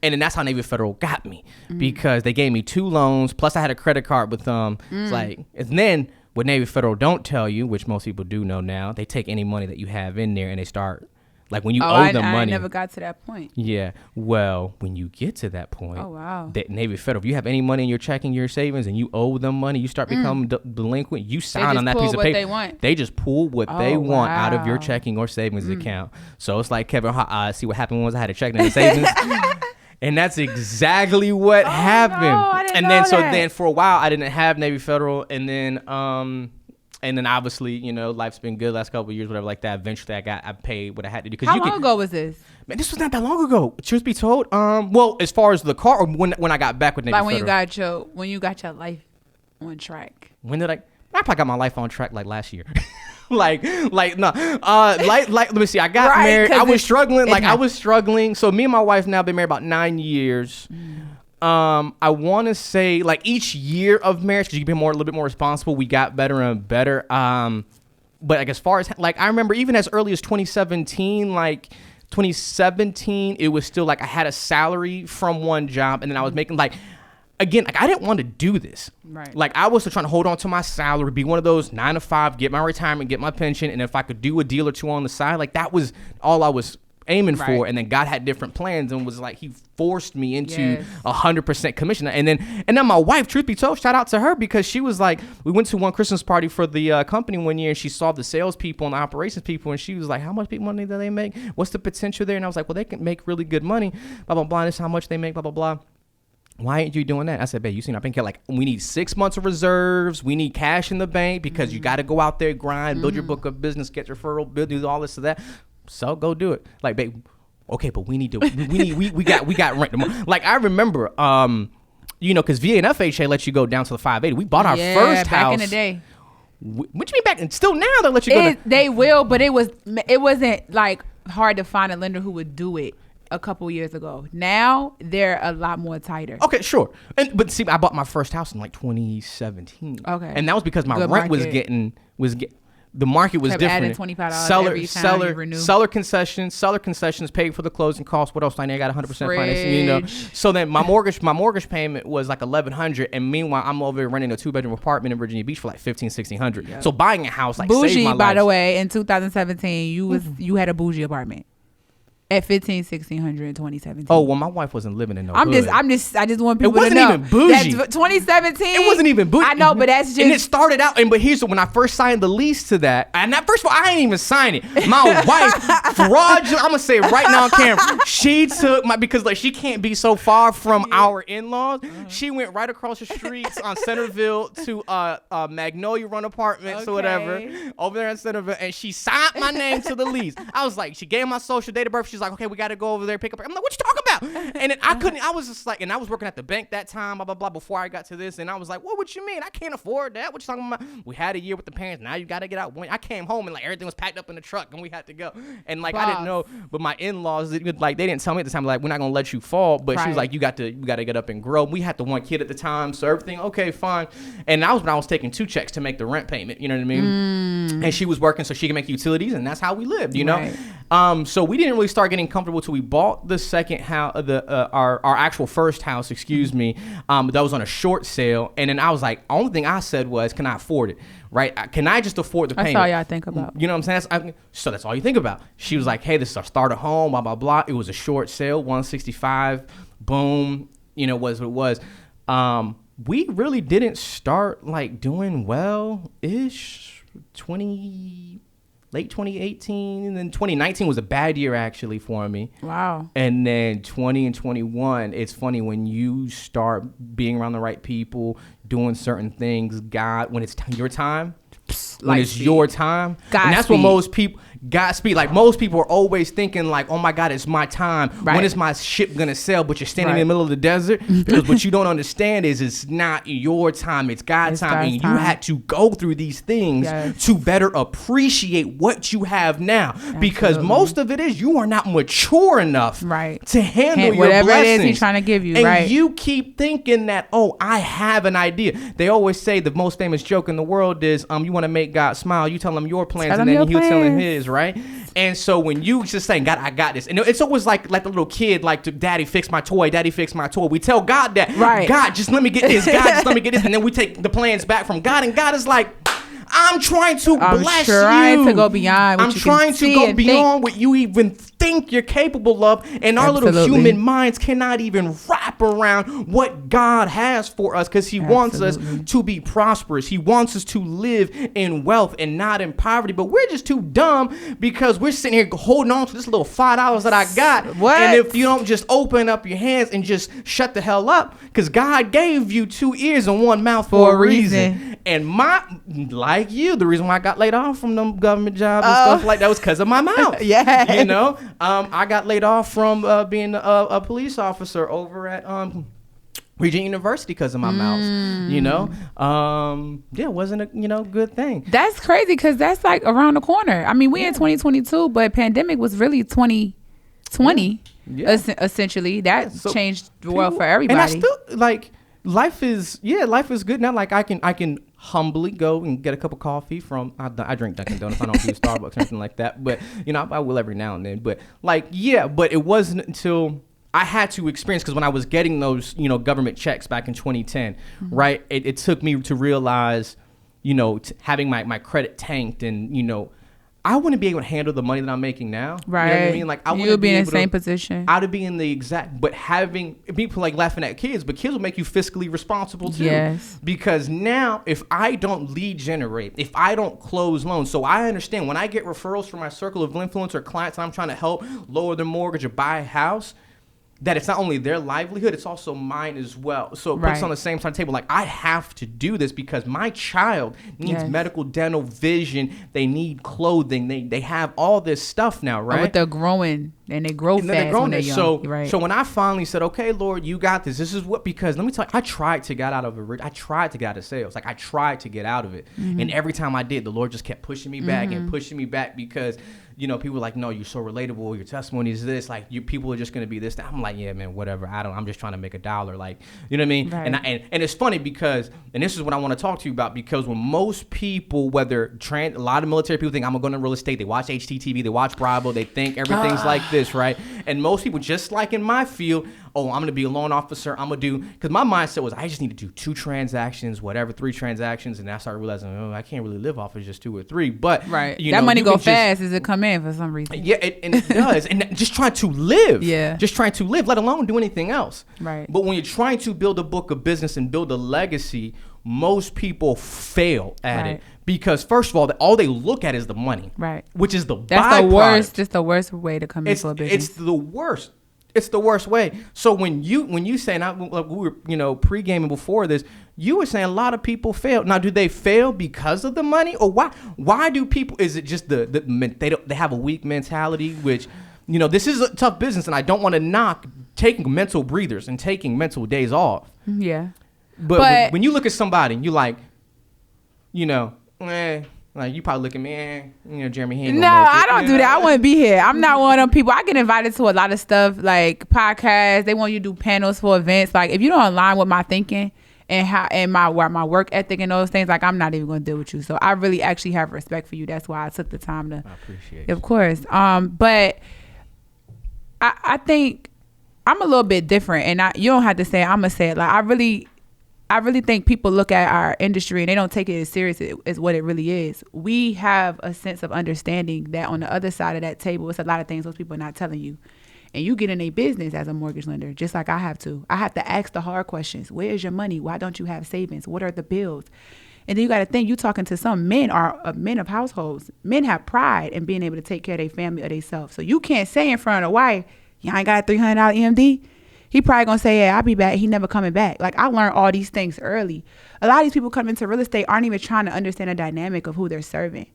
A: And then that's how Navy Federal got me because they gave me 2 loans. Plus I had a credit card with them. It's like, and then what Navy Federal don't tell you, which most people do know now, they take any money that you have in there and they start, like when you owe them money.
B: I never got to that point.
A: Yeah. Well, when you get to that point, that Navy Federal, if you have any money in your checking, your savings, and you owe them money, you start becoming delinquent, you sign on that piece of paper. They want. They just pull what they want out of your checking or savings account. So it's like Kevin, see what happened was I had a checking and a savings. And that's exactly what happened. No, I didn't know that. So then for a while I didn't have Navy Federal, and then obviously, you know, life's been good last couple of years, whatever like that. Eventually I paid what I had to do.
B: How long ago was this?
A: Man, this was not that long ago. Truth be told, well, as far as the car, or when I got back with Navy Federal.
B: When you got your life on track.
A: When did I probably got my life on track like last year. Let me see. I got married. I was struggling. So me and my wife now been married about 9 years. I want to say like each year of marriage, because you can be a little bit more responsible, we got better and better. But like as far as like I remember even as early as 2017, it was still like I had a salary from one job, and then I was making like. Again, like I didn't want to do this. Right. Like I was still trying to hold on to my salary, be one of those 9 to 5, get my retirement, get my pension, and if I could do a deal or two on the side, like that was all I was aiming for. And then God had different plans and was like He forced me into 100% commission. And then my wife, truth be told, shout out to her, because she was like, we went to one Christmas party for the company one year, and she saw the salespeople and the operations people, and she was like, how much money do they make? What's the potential there? And I was like, well, they can make really good money. Blah blah blah. This is how much they make. Blah blah blah. Why ain't you doing that? I said, babe, you seen I've been like, we need 6 months of reserves. We need cash in the bank because you got to go out there, grind, build your book of business, get your referral, do all this and that. So go do it. Like, babe, okay, but we got rent. Like I remember, you know, because VA and FHA let you go down to the 580. We bought our first house
B: back in the day.
A: What you mean back? And still now they'll let you go.
B: They will, but it wasn't like hard to find a lender who would do it a couple years ago. Now they're a lot more tighter.
A: Okay, sure. But see, I bought my first house in like 2017. Okay, and that was because my rent was getting the market was different. $25 seller concessions paid for the closing costs. What else? I got 100% financing. You know. So then my mortgage payment was like $1,100, and meanwhile I'm over there renting a 2-bedroom apartment in Virginia Beach for like $1,500-$1,600. Yep. So buying a house like
B: bougie,
A: saved my life.
B: By the way, in 2017 you had a bougie apartment. At $1,500-$1,600 in 2017.
A: Oh well, my wife wasn't living in no hood.
B: I just want people to know. It wasn't
A: even bougie.
B: That's 2017.
A: It wasn't even bougie.
B: I know, but that's just.
A: And it started out. But here's when I first signed the lease to that. And first of all, I ain't even sign it. My wife, fraudulent. I'm gonna say it right now on camera. She took because like she can't be so far from our in-laws. She went right across the streets on Centerville to Magnolia Run Apartments or whatever over there in Centerville, and she signed my name to the lease. I was like, she gave my social date of birth. She's like, okay, we got to go over there, pick up. I'm like, what you talking about? And then I was just like, and I was working at the bank that time, blah, blah, blah, before I got to this. And I was like, what you mean? I can't afford that. What you talking about? We had a year with the parents. Now you got to get out. When I came home and like everything was packed up in the truck and we had to go. And like, I didn't know, but my in-laws, like, they didn't tell me at the time, like, we're not going to let you fall. But she was like, you got to get up and grow. We had the one kid at the time. So everything, okay, fine. And that was when I was taking 2 checks to make the rent payment. You know what I mean? And she was working so she could make utilities. And that's how we lived, you know? So we didn't really start getting comfortable till we bought the second house, our actual first house, excuse me. That was on a short sale, and then I was like, only thing I said was, can I afford it? Right? Can I just afford the payment?
B: That's all y'all think about.
A: You know what I'm saying? So that's all you think about. She was like, hey, this is our starter home, blah blah blah. It was a short sale, 165, boom. You know, was what it was. We really didn't start like doing well ish. Late 2018, and then 2019 was a bad year actually for me. Wow. And then 20 and 21, it's funny when you start being around the right people, doing certain things, when it's your time, when it's your time. And that's what most people, Godspeed. Like most people are always thinking like, oh my God, it's my time. Right. When is my ship gonna sail? But you're standing in the middle of the desert because what you don't understand is it's not your time, it's God's time. And you had to go through these things to better appreciate what you have now. Absolutely. Because most of it is you are not mature enough to handle your
B: whatever
A: blessings.
B: It is he's trying to give you.
A: And you keep thinking that, oh, I have an idea. They always say the most famous joke in the world is, you want to make God smile, you tell him your plans, and then he'll tell him his, right? right? And so when you just saying, God, I got this. And it's always like the little kid, like, Daddy, fix my toy. Daddy, fix my toy. We tell God that.
B: Right.
A: God, just let me get this. God, just let me get this. And then we take the plans back from God. And God is like, I'm trying to bless you.
B: I'm trying to go beyond what
A: I'm trying to go beyond what you even think you're capable of. And our little human minds cannot even wrap around what God has for us, because he wants us to be prosperous. He wants us to live in wealth and not in poverty. But we're just too dumb because we're sitting here holding on to this little $5 that I got.
B: What?
A: And if you don't just open up your hands and just shut the hell up, because God gave you 2 ears and 1 mouth for a reason. And like you, the reason why I got laid off from them government jobs and stuff like that was because of my mouth.
B: Yeah.
A: You know, I got laid off from being a police officer over at Regent University because of my mouth. You know, it wasn't a good thing.
B: That's crazy, because that's like around the corner. I mean, we in 2022, but pandemic was really 2020. Yeah. Essentially, that changed the world for everybody.
A: And I still like. Life is good now. Like I can humbly go and get a cup of coffee from, I drink Dunkin' Donuts. I don't do Starbucks or anything like that. But I will every now and then. But but it wasn't until I had to experience, because when I was getting those government checks back in 2010, right? It took me to realize, having my credit tanked, and I wouldn't be able to handle the money that I'm making now.
B: Right.
A: You know what I mean? Like, I
B: wouldn't be in the same position.
A: I would be in the exact, but having people like laughing at kids, but kids will make you fiscally responsible too.
B: Yes.
A: Because now, if I don't lead generate, if I don't close loans, so I understand when I get referrals from my circle of influence or clients I'm trying to help lower their mortgage or buy a house, that it's not only their livelihood, it's also mine as well. So it puts on the same side of the table. Like, I have to do this because my child needs medical, dental, vision. They need clothing. They have all this stuff now, right?
B: But they're growing, and they grow fast when they're young.
A: So when I finally said, okay, Lord, you got this. This is what, because let me tell you, I tried to get out of it. I tried to get out of sales. Like, I tried to get out of it. And every time I did, the Lord just kept pushing me back and pushing me back, because people were like, no, you're so relatable. Your testimony is this. Like, people are just going to be this. I'm like, yeah, man, whatever. I'm just trying to make $1. Like, you know what I mean? Right. And it's funny because, and this is what I want to talk to you about, because when most people, a lot of military people think I'm going to go into real estate, they watch HTTV, they watch Bravo, they think everything's like this, right? And most people, just like in my field, I'm going to be a loan officer. I'm going to do, because my mindset was, I just need to do 2 transactions, 3 transactions. And I started realizing, I can't really live off of just 2 or 3. But
B: that money go fast as it come in for some reason.
A: Yeah, and it does. And just trying to live.
B: Yeah.
A: Just trying to live, let alone do anything else.
B: Right.
A: But when you're trying to build a book of business and build a legacy, most people fail at it. Because first of all they look at is the money. Right. Which is
B: that's the worst. Just the worst way to come into a business.
A: It's the worst. It's the worst way. So when you say, and we were pre-gaming before this, you were saying a lot of people fail. Now, do they fail because of the money, or why do people? Is it just they have a weak mentality? Which this is a tough business, and I don't want to knock taking mental breathers and taking mental days off. Yeah. But when you look at somebody, and you like, like, you probably look at me, Jeremy, he ain't
B: No, I don't do that. I wouldn't be here. I'm not one of them people. I get invited to a lot of stuff, like podcasts. They want you to do panels for events. Like, if you don't align with my thinking and my work ethic and those things, like, I'm not even going to deal with you. So I really actually have respect for you. That's why I took the time to. I appreciate it. Of course. But I think I'm a little bit different, and you don't have to say it. I'm going to say it. Like, I really think people look at our industry and they don't take it as serious as what it really is. We have a sense of understanding that on the other side of that table, it's a lot of things those people are not telling you. And you get in a business as a mortgage lender, just like I have to. I have to ask the hard questions. Where is your money? Why don't you have savings? What are the bills? And then you got to think, you talking to some men men of households. Men have pride in being able to take care of their family or themselves. So you can't say in front of a wife, you ain't got a $300 EMD. He probably gonna say, yeah, I'll be back. He never coming back. Like, I learned all these things early. A lot of these people come into real estate aren't even trying to understand the dynamic of who they're serving.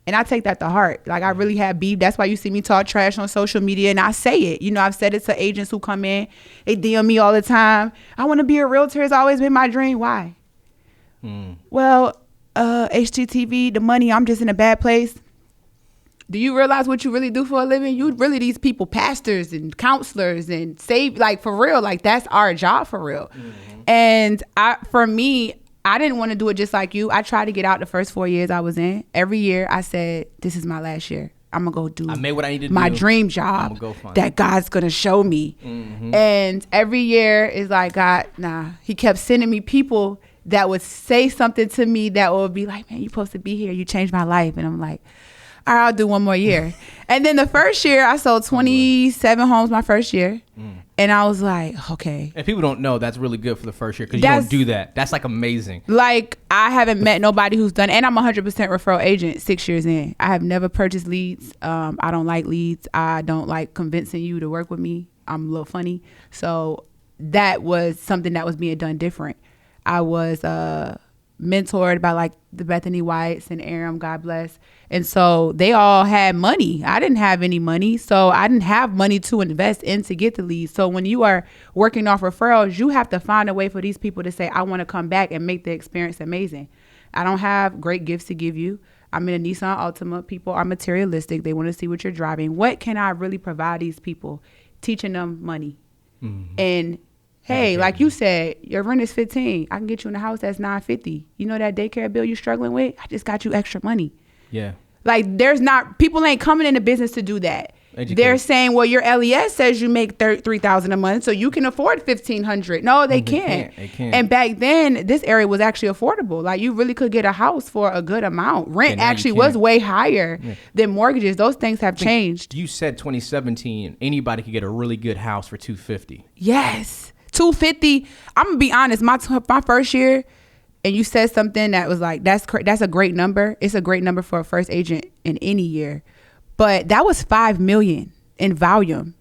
B: And I take that to heart. Like, I really have beef. That's why you see me talk trash on social media, and I say it. I've said it to agents who come in. They DM me all the time. I want to be a realtor. It's always been my dream. Why? Well, HGTV, the money, I'm just in a bad place. Do you realize what you really do for a living? You really these people, pastors and counselors, and like, for real, like, that's our job for real. And for me, I didn't want to do it just like you. I tried to get out the first 4 years I was in. Every year I said, this is my last year. I'm gonna go do.
A: I made what I need to
B: my
A: do.
B: dream job
A: I'm gonna go find
B: that God's gonna show me.
A: Mm-hmm.
B: And every year is like, God, nah. He kept sending me people that would say something to me that would be like, man, you're supposed to be here. You changed my life. And I'm like, all right, I'll do one more year. And then the first year, I sold 27 homes my first year. And I was like, okay.
A: And people don't know that's really good for the first year because you don't do that. That's like amazing.
B: Like, I haven't met nobody who's done, and I'm 100% referral agent 6 years in. I have never purchased leads. I don't like leads. I don't like convincing you to work with me. I'm a little funny. So that was something that was being done different. I was mentored by like the Bethany Whites and Aram, God bless. And so they all had money. I didn't have any money. So I didn't have money to invest in to get the leads. So when you are working off referrals, you have to find a way for these people to say, I want to come back and make the experience amazing. I don't have great gifts to give you. I'm in a Nissan Altima. People are materialistic. They want to see what you're driving. What can I really provide these people? Teaching them money. Mm-hmm. And hey, like you said, your rent is $15. I can get you in a house that's $950. You know that daycare bill you're struggling with? I just got you extra money.
A: Yeah.
B: Like people ain't coming into business to do that. Educate. They're saying, well, your LES says you make $3,000 a month, so you can afford $1,500. No, they can't. They can't. And back then, this area was actually affordable. Like you really could get a house for a good amount. Rent actually was way higher than mortgages. Those things have changed.
A: You said 2017, anybody could get a really good house for $250.
B: Yes. $250. I'm gonna be honest. My first year, and you said something that was like, that's a great number. It's a great number for a first agent in any year, but that was $5 million in volume.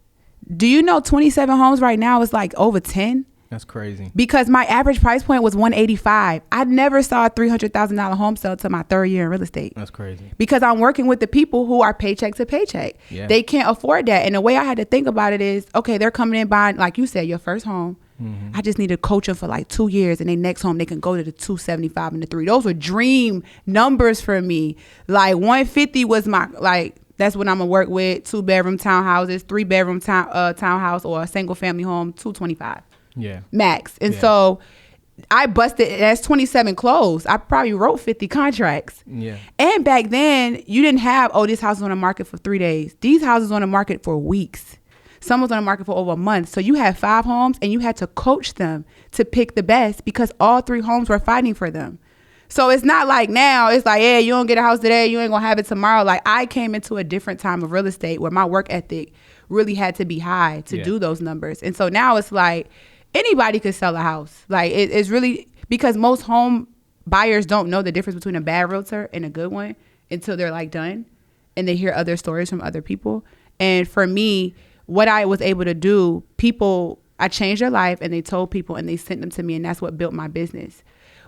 B: Do you know 27 homes right now is like over 10?
A: That's crazy.
B: Because my average price point was $185. I never saw a $300,000 home sale till my third year in real estate.
A: That's crazy.
B: Because I'm working with the people who are paycheck to paycheck. Yeah. They can't afford that. And the way I had to think about it is, okay, they're coming in buying, like you said, your first home. Mm-hmm. I just need to coach them for like 2 years, and then next home they can go to the 275 and the 3. Those were dream numbers for me. Like 150 was my, like, that's what I'm gonna work with. 2-bedroom townhouses, 3-bedroom townhouse, or a single family home, 225. Yeah. Max. And so I busted, that's 27 closed. I probably wrote 50 contracts. Yeah. And back then you didn't have, this house is on the market for 3 days. These houses on the market for weeks. Some was on the market for over a month. So you had 5 homes and you had to coach them to pick the best because all 3 homes were fighting for them. So it's not like now, it's like, yeah, you don't get a house today, you ain't gonna have it tomorrow. Like I came into a different time of real estate where my work ethic really had to be high to do those numbers. And so now it's like anybody could sell a house. Like it's really, because most home buyers don't know the difference between a bad realtor and a good one until they're like done and they hear other stories from other people. And for me, what I was able to do, I changed their life and they told people and they sent them to me, and that's what built my business.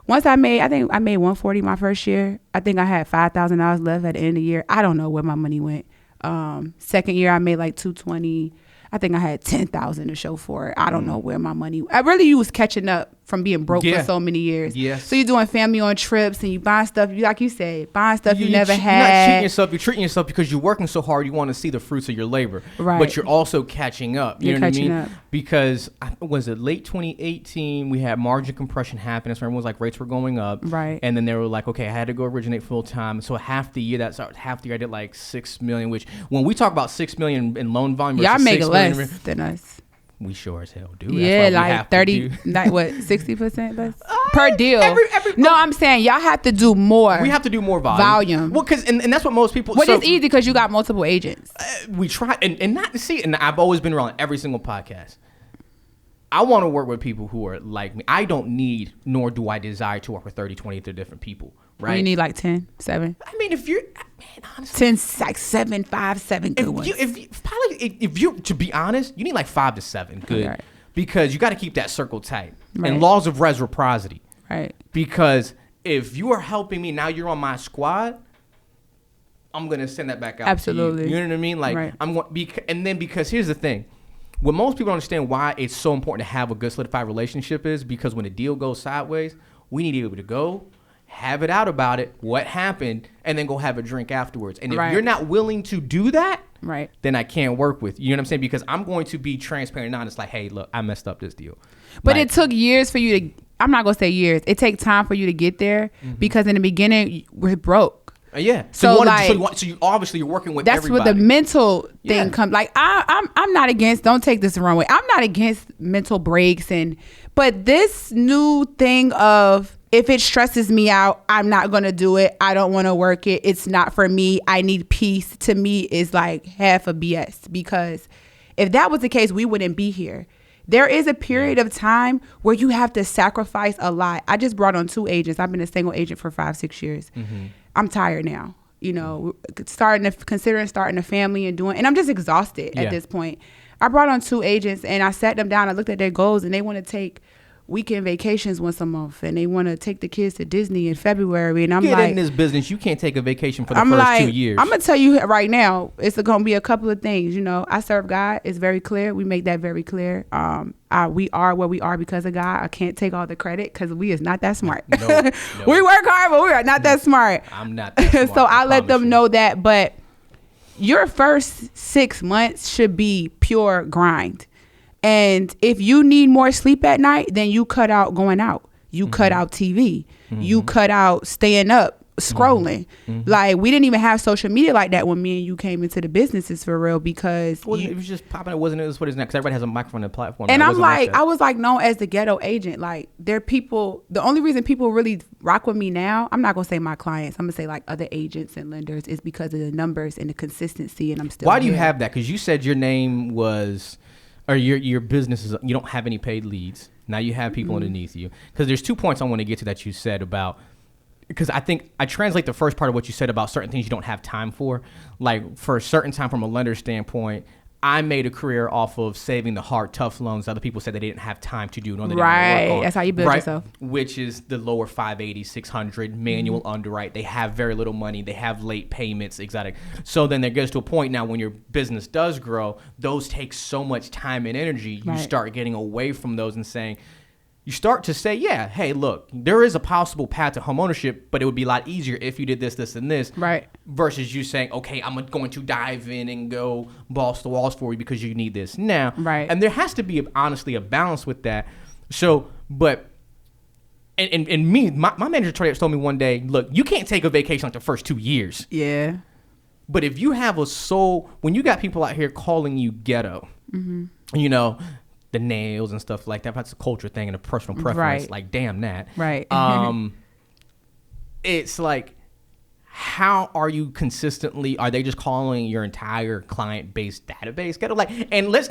B: Once I made 140 my first year. I think I had $5,000 left at the end of the year. I don't know where my money went. Second year I made like 220. I think I had 10,000 to show for it. I don't know where my money. I really was catching up from being broke for so many years. Yes. So you're doing family on trips and you buying stuff. You, like you said, buying stuff you never had.
A: You're not cheating yourself. You're treating yourself because you're working so hard. You want to see the fruits of your labor. Right. But you're also catching up. You know what I mean? Up. Because was it late 2018? We had margin compression happen. So everyone was like, rates were going up. Right. And then they were like, okay, I had to go originate full time. So half the year I did like $6 million. Which when we talk about $6 million in loan volume,
B: y'all make less than us.
A: We sure as hell do.
B: Yeah, like 30, like what, 60% less per deal. No, I'm saying y'all have to do more.
A: We have to do more volume. Well, because and that's what most people.
B: Which is easy because you got multiple agents.
A: We try and not see, and I've always been around every single podcast. I want to work with people who are like me. I don't need, nor do I desire to work with 30, 20 different people. Right?
B: You need like 10, 7.
A: I mean, if you're, man, honestly,
B: 10, like 7, 5, 7 good ones.
A: If you, to be honest, you need like 5 to 7 good, right. Because you got to keep that circle tight. Right. And laws of reciprocity. Right. Because if you are helping me, now you're on my squad, I'm gonna send that back out.
B: Absolutely.
A: To you. You know what I mean? Like right. I'm going, and then because here's the thing. What most people don't understand why it's so important to have a good solidified relationship is because when a deal goes sideways, we need to be able to go, have it out about it, what happened, and then go have a drink afterwards. And if right. you're not willing to do that, right, then I can't work with you. You know what I'm saying? Because I'm going to be transparent and honest. Like, hey, look, I messed up this deal.
B: But it took years for you to, I'm not going to say years. It takes time for you to get there because in the beginning, we're broke.
A: Yeah.
B: So
A: you obviously you're working with
B: that's
A: everybody.
B: where the mental thing comes. Like I'm not against. Don't take this the wrong way. I'm not against mental breaks but this new thing of if it stresses me out, I'm not gonna do it. I don't want to work it. It's not for me. I need peace. To me, is like half a BS, because if that was the case, we wouldn't be here. There is a period of time where you have to sacrifice a lot. I just brought on 2 agents. I've been a single agent for 5-6 years. Mm-hmm. I'm tired now. Considering starting a family and I'm just exhausted at this point. I brought on 2 agents and I sat them down. I looked at their goals and they want to take weekend vacations once a month and they want to take the kids to Disney in February. And I'm like,
A: in this business, you can't take a vacation for the first 2 years.
B: I'm gonna tell you right now, it's gonna be a couple of things. I serve God. It's very clear. We make that very clear. We are where we are because of God. I can't take all the credit because we is not that smart. No. We work hard, but we are not that smart.
A: I'm not that smart.
B: So I let them know that. But your first 6 months should be pure grind. And if you need more sleep at night, then you cut out going out. You cut out TV. You cut out staying up, scrolling. Like, we didn't even have social media like that when me and you came into the businesses, for real, because
A: it was just popping. It wasn't. It was what is next. Everybody has a microphone and platform.
B: And I'm like, I was like known as the ghetto agent. Like, there are people. The only reason people really rock with me now, I'm not gonna say my clients. I'm gonna say like other agents and lenders, is because of the numbers and the consistency. And I'm still.
A: Why do you have that? Because you said your name was. Or your business is, you don't have any paid leads. Now you have people underneath you. Because there's 2 points I want to get to that you said about, because I think I translate the first part of what you said about certain things you don't have time for. Like, for a certain time, from a lender standpoint, I made a career off of saving the hard, tough loans other people said they didn't have time to do.
B: Right. That's how you build yourself.
A: Which is the lower 580, 600 manual underwrite. They have very little money. They have late payments, exotic. So then there gets to a point now when your business does grow, those take so much time and energy. You start getting away from those and saying, you start to say, yeah, hey, look, there is a possible path to home ownership, but it would be a lot easier if you did this, this, and this.
B: Right.
A: Versus you saying, okay, I'm going to dive in and go balls to walls for you because you need this now.
B: Right.
A: And there has to be, honestly, a balance with that. So, but, and me, my manager told me one day, look, you can't take a vacation like the first 2 years.
B: Yeah.
A: But if you have a soul, when you got people out here calling you ghetto, the nails and stuff like that, that's a culture thing and a personal preference.
B: Right.
A: Like, damn that.
B: Right.
A: It's like, how are you consistently, are they just calling your entire client base database ghetto? Like, and let's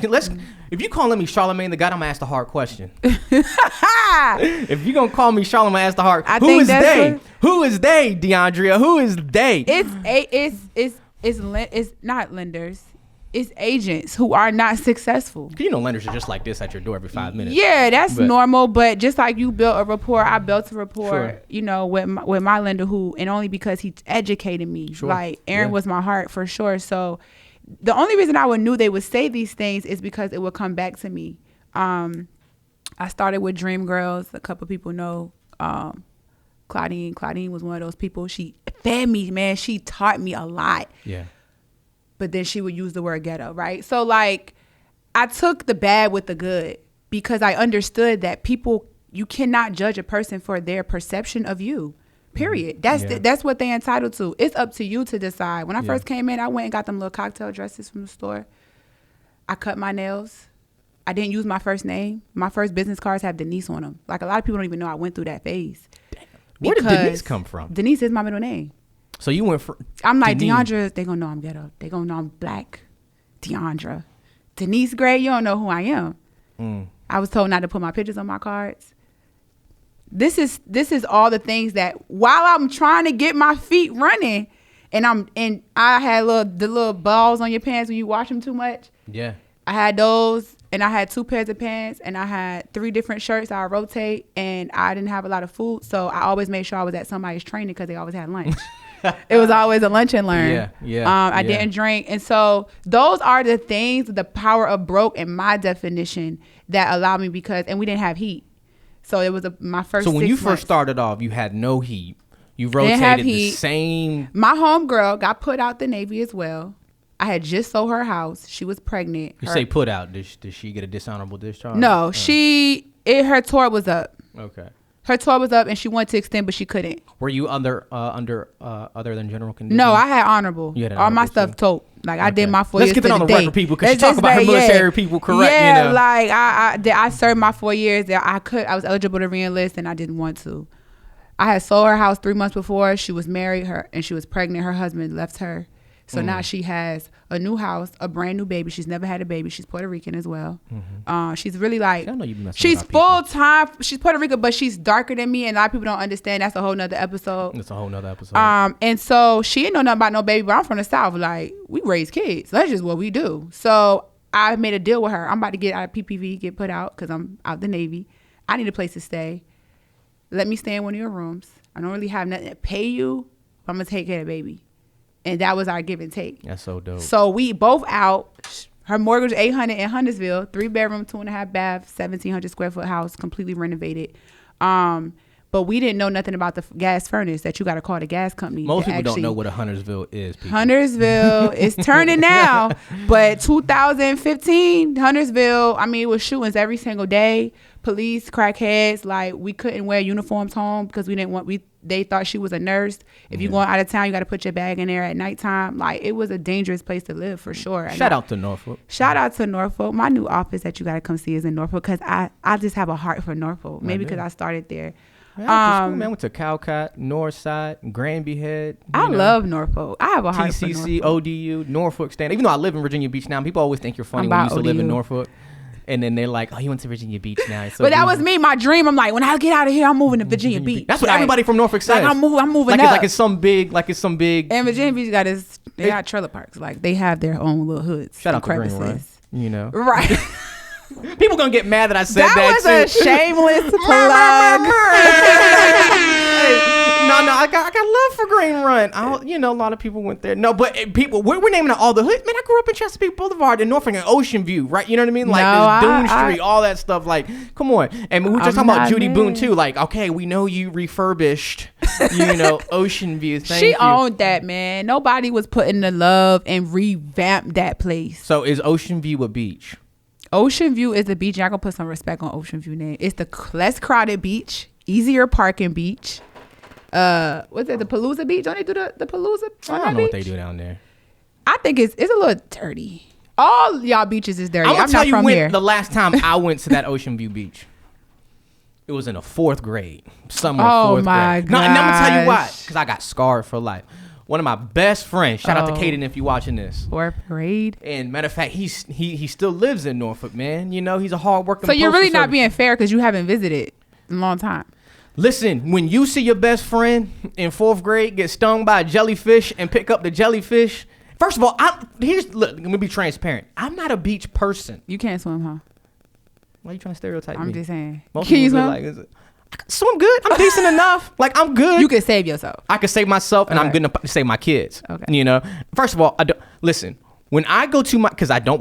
A: if you calling me Charlamagne the God, I'm gonna ask the hard question. If you're gonna call me Charlamagne, ask the hard, who is they? Who is they, Diondra? Who is they?
B: It's not lenders. It's agents who are not successful.
A: Lenders are just like this at your door every 5 minutes.
B: Yeah, that's normal. But just like you built a rapport, I built a rapport, with my lender and only because he educated me. Sure. Like, Aaron was my heart for sure. So the only reason I knew they would say these things is because it would come back to me. I started with Dream Girls. A couple people know Claudine. Claudine was one of those people. She fed me, man. She taught me a lot.
A: Yeah.
B: But then she would use the word ghetto, right? So, like, I took the bad with the good because I understood that you cannot judge a person for their perception of you, period. That's what they're entitled to. It's up to you to decide. When I first came in, I went and got them little cocktail dresses from the store. I cut my nails. I didn't use my first name. My first business cards have Denise on them. Like, a lot of people don't even know I went through that phase.
A: Damn. Where did Denise come from?
B: Denise is my middle name.
A: So you went for...
B: I'm like, Diondra, they gonna know I'm ghetto. They gonna know I'm black. Diondra. Denise Gray, you don't know who I am. I was told not to put my pictures on my cards. This is all the things that while I'm trying to get my feet running, and I had the little balls on your pants when you wash them too much.
A: Yeah.
B: I had those, and I had 2 pairs of pants, and I had 3 different shirts I rotate, and I didn't have a lot of food, so I always made sure I was at somebody's training because they always had lunch. It was always a lunch and learn. I didn't drink. And so those are the things, the power of broke in my definition, that allowed me and we didn't have heat. So it was my first 6 months.
A: So when you first started off, you had no heat. You rotated the same.
B: My homegirl got put out the Navy as well. I had just sold her house. She was pregnant.
A: You say put out. Did she get a dishonorable discharge?
B: No, her tour was up.
A: Okay.
B: Her tour was up and she wanted to extend, but she couldn't.
A: Were you under other than general conditions?
B: No, I had honorable. All my stuff tote. Like I did my 4 years.
A: Let's get that on the record, people, because you talk about her military people, correct?
B: Yeah,
A: you know?
B: like I served my 4 years. I was eligible to re-enlist, and I didn't want to. I had sold her house 3 months before. She was married, and she was pregnant. Her husband left her. So now she has a new house, a brand new baby. She's never had a baby. She's Puerto Rican as well. She's really like, she's full time. She's Puerto Rican, but she's darker than me. And a lot of people don't understand. That's a whole nother episode. And so she didn't know nothing about no baby, but I'm from the South. Like, we raise kids. That's just what we do. So I made a deal with her. I'm about to get out of PPV, get put out because I'm out the Navy. I need a place to stay. Let me stay in one of your rooms. I don't really have nothing to pay you, but I'm going to take care of the baby. And that was our give and take.
A: That's so dope.
B: So we both out. Her mortgage $800 in Huntersville, 3-bedroom, 2.5 bath, 1,700 square foot house, completely renovated. But we didn't know nothing about the gas furnace that you got to call the gas company.
A: Most people don't know what a Huntersville is. People.
B: Huntersville is turning now, but 2015 Huntersville. I mean, it was shootings every single day. Police, crackheads. Like we couldn't wear uniforms home because we didn't want. They thought she was a nurse. If you're going out of town, you got to put your bag in there at nighttime. Like it was a dangerous place to live for sure.
A: Shout out to Norfolk.
B: Shout out to Norfolk. My new office that you got to come see is in Norfolk because I just have a heart for Norfolk. Maybe because I started there.
A: I went to Calcott, Northside, Granby Head.
B: I love Norfolk. I have a heart for Norfolk.
A: TCC, ODU, Norfolk Stand. Even though I live in Virginia Beach now, people always think you're funny when you used to live in Norfolk. And then they're like, oh, you went to Virginia Beach now. So
B: but that was me, my dream. I'm like, when I get out of here, I'm moving to Virginia Beach.
A: That's what everybody from Norfolk says.
B: Like, I'm moving
A: up.
B: Like
A: it's some big. And
B: Virginia Beach they got trailer parks. Like they have their own little hoods.
A: Shout out to Green Run, you know.
B: Right.
A: People gonna get mad that I said that.
B: That was a shameless plug.
A: No, I got love for Green Run. A lot of people went there. No, but people, we're naming out all the hoods. Man, I grew up in Chesapeake Boulevard in Norfolk and Ocean View, right? You know what I mean? Like Dune Street, all that stuff. Like, come on. And we were just talking about Judy Boone too. Like, okay, we know you refurbished, Ocean View.
B: She owned that, man. Nobody was putting the love and revamped that place.
A: So is Ocean View a beach?
B: Ocean View is a beach. Y'all gonna put some respect on Ocean View name. It's the less crowded beach, easier parking beach. What's that? The Palooza Beach? Don't they do the Palooza?
A: I don't know what they do down there.
B: I think it's a little dirty. All y'all beaches is dirty. I'm not from here.
A: The last time I went to that Ocean View beach, it was in the 4th grade, summer 4th grade. Oh my god! No, and I'm gonna tell you why. Because I got scarred for life. One of my best friends, shout out to Kaden if you're watching this.
B: 4th grade.
A: And matter of fact, he still lives in Norfolk, man. He's a hard worker.
B: So you're really not being fair because you haven't visited in a long time.
A: Listen, when you see your best friend in 4th grade get stung by a jellyfish and pick up the jellyfish, first of all, let me be transparent. I'm not a beach person.
B: You can't swim, huh?
A: Why are you trying to stereotype me?
B: I'm just saying.
A: Can you swim? I can swim good. I'm decent enough. Like, I'm good.
B: You can save yourself.
A: I can save myself, and I'm going to save my kids. Okay. First of all, listen. When I go to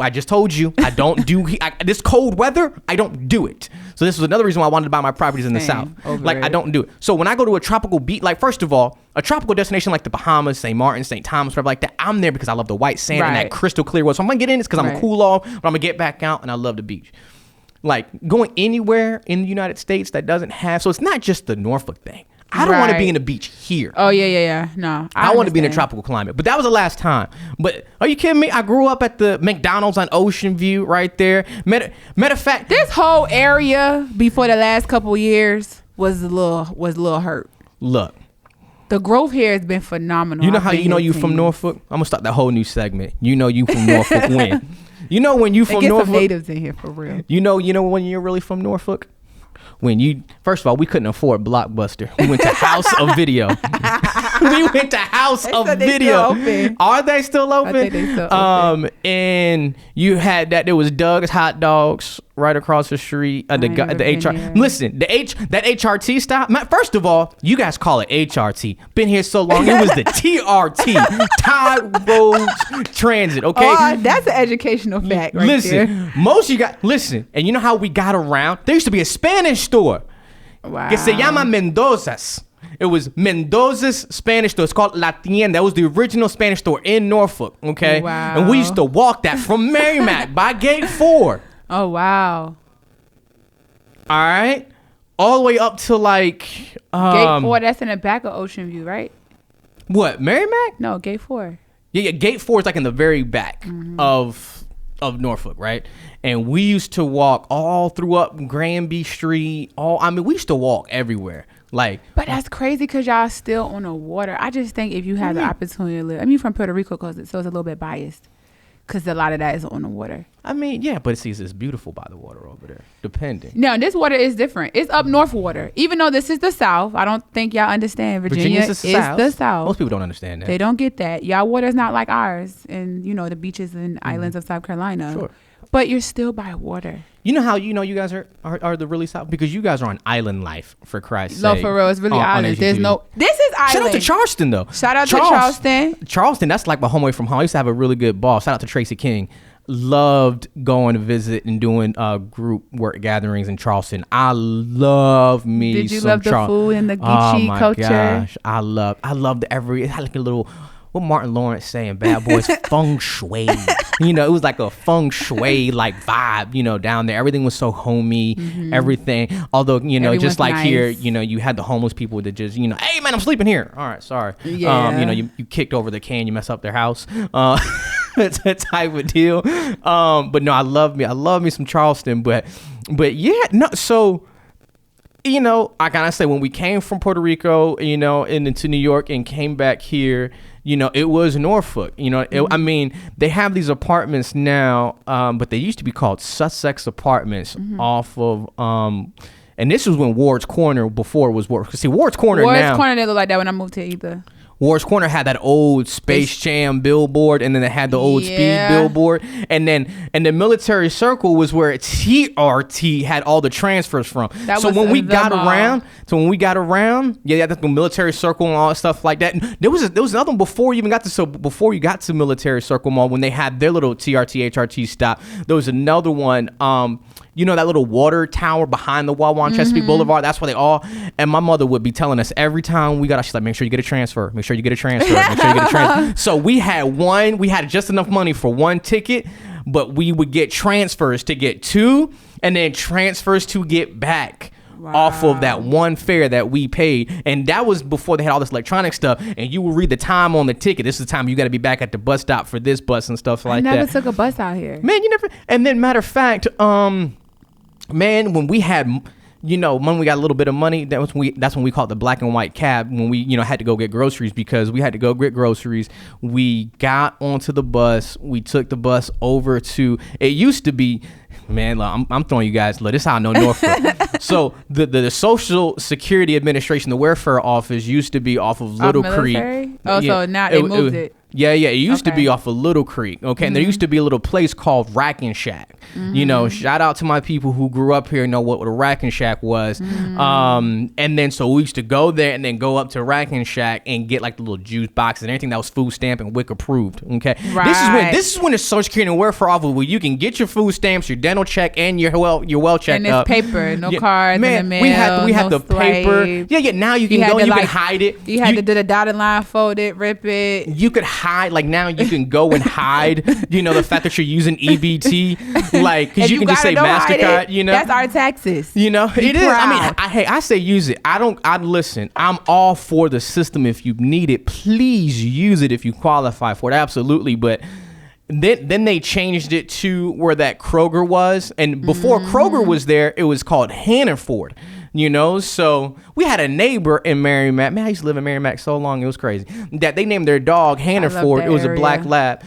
A: I just told you, I don't do this cold weather, I don't do it. So this was another reason why I wanted to buy my properties in the South. I don't do it. So when I go to a tropical beach, like first of all, a tropical destination like the Bahamas, St. Martin, St. Thomas, whatever like that, I'm there because I love the white sand and that crystal clear water. So I'm going to get in this because I'm going to cool off, but I'm going to get back out and I love the beach. Like going anywhere in the United States that doesn't have, so it's not just the Norfolk thing. I don't want to be in the beach here.
B: Oh, yeah. No,
A: I want to be in a tropical climate. But that was the last time. But are you kidding me? I grew up at the McDonald's on Ocean View right there. Matter of fact,
B: this whole area before the last couple of years was a little hurt.
A: Look.
B: The growth here has been phenomenal.
A: You know how you from Norfolk? I'm going to start that whole new segment. You know you from Norfolk when? You know when you from Norfolk?
B: Get some natives in here for real.
A: You know when you're really from Norfolk? First of all, we couldn't afford Blockbuster. We went to House of Video. Are they still open?
B: I think they still open.
A: And you had there was Doug's Hot Dogs right across the street. The HR. Listen, that HRT stop. First of all, you guys call it HRT. Been here so long, it was the TRT, Tide Roads Transit. Okay,
B: that's an educational fact. Right
A: listen, most you got. Listen, and you know how we got around? There used to be a Spanish store.
B: Wow.
A: Que se llama Mendoza's. It was Mendoza's Spanish store. It's called La Tienda. That was the original Spanish store in Norfolk. Okay,
B: wow.
A: And we used to walk that from Merrimack by Gate 4.
B: Oh, wow.
A: All right. all the way up to like
B: Gate 4. That's in the back of Ocean View, right?
A: What, Merrimack?
B: No, Gate 4.
A: Yeah, Gate 4 is like in the very back of Norfolk, right? And we used to walk all through up Granby Street. We used to walk everywhere. Like,
B: but that's crazy because y'all still on the water. I just think if you have the opportunity to live, I mean, from Puerto Rico, so it's a little bit biased because a lot of that is on the water.
A: I mean, yeah, but it's beautiful by the water over there, depending.
B: No, this water is different. It's up north water. Even though this is the South, I don't think y'all understand. Virginia is the South.
A: Most people don't understand that.
B: They don't get that. Y'all water is not like ours and, you know, the beaches and islands of South Carolina.
A: Sure.
B: But you're still by water.
A: You know how you guys are the really South? Because you guys are on island life, for Christ's sake.
B: No, for real. It's really island. There's no... This is island.
A: Shout out to Charleston, though.
B: Shout out to Charleston.
A: Charleston, that's like my home away from home. I used to have a really good boss. Shout out to Tracy King. Loved going to visit and doing group work gatherings in Charleston. I love me some
B: Did you love the food and the geechee culture?
A: Gosh, I loved it had like a little... What Martin Lawrence saying, Bad Boys, feng shui. You know, it was like a feng shui like vibe, you know, down there. Everything was so homey, everything. Although, you know, just like nice. Here, you know, you had the homeless people that just, you know, hey man, I'm sleeping here. All right, sorry.
B: Yeah.
A: You know, you kicked over the can, you mess up their house. It's a type of deal. But no, I love me some Charleston. But yeah, no, so you know, I gotta say, when we came from Puerto Rico, you know, and into New York and came back here, you know, it was Norfolk. You know, I mean, they have these apartments now, but they used to be called Sussex Apartments off of, and this was when Ward's Corner before it was Ward's. See, Ward's Corner
B: didn't look like that when I moved here either.
A: Ward's Corner had that old Space Jam billboard, and then they had the old Speed billboard, and the Military Circle was where TRT had all the transfers from. So when we got around, yeah, that's the Military Circle and all that stuff like that. And there was another one before you even got to before you got to Military Circle Mall, when they had their little TRT HRT stop. There was another one. You know that little water tower behind the Wawa on Chesapeake Boulevard? That's where they all... And my mother would be telling us every time we got out, she's like, make sure you get a transfer. Make sure you get a transfer. So we had just enough money for one ticket, but we would get transfers to get two, and then transfers to get back. Wow. Off of that one fare that we paid. And that was before they had all this electronic stuff, and you would read the time on the ticket. This is the time you got to be back at the bus stop for this bus and stuff like that.
B: I never took a bus out here.
A: Man, you never... And then, matter of fact, man, when we had, you know, when we got a little bit of money, that's when we called the black and white cab, when we, you know, had to go get groceries, because we had to go get groceries. We got onto the bus. We took the bus over to, it used to be, man, I'm throwing you guys, look, this is how I know Norfolk. So the Social Security Administration, the welfare office, used to be off of Little Creek.
B: Oh, yeah, so now they moved it.
A: Yeah, it used to be off of Little Creek, okay? And there used to be a little place called Rack and Shack. You know, shout out to my people who grew up here and know what a Rack and Shack was. And then so we used to go there and then go up to Rack and Shack and get like the little juice boxes and anything that was food stamp and WIC approved, okay?
B: Right.
A: This is when the Social Security and welfare office, where you can get your food stamps, your dental check, and your well check.
B: And it's paper, no cards,
A: man,
B: in the mail,
A: we had
B: no
A: the paper. Yeah, now you can go and you can hide it.
B: You had to do the dotted line, fold it, rip it.
A: You could hide, like now you can go and hide, you know, the fact that you're using EBT, like, because you can just say MasterCard, you know.
B: That's our taxes.
A: You know, it is. I mean, I say use it. Listen, I'm all for the system. If you need it, please use it if you qualify for it. Absolutely. But then they changed it to where that Kroger was. And before Kroger was there, it was called Hannaford. You know, so we had a neighbor in Merrimack. Man, I used to live in Merrimack so long, it was crazy. That they named their dog Hannaford. It was a black lab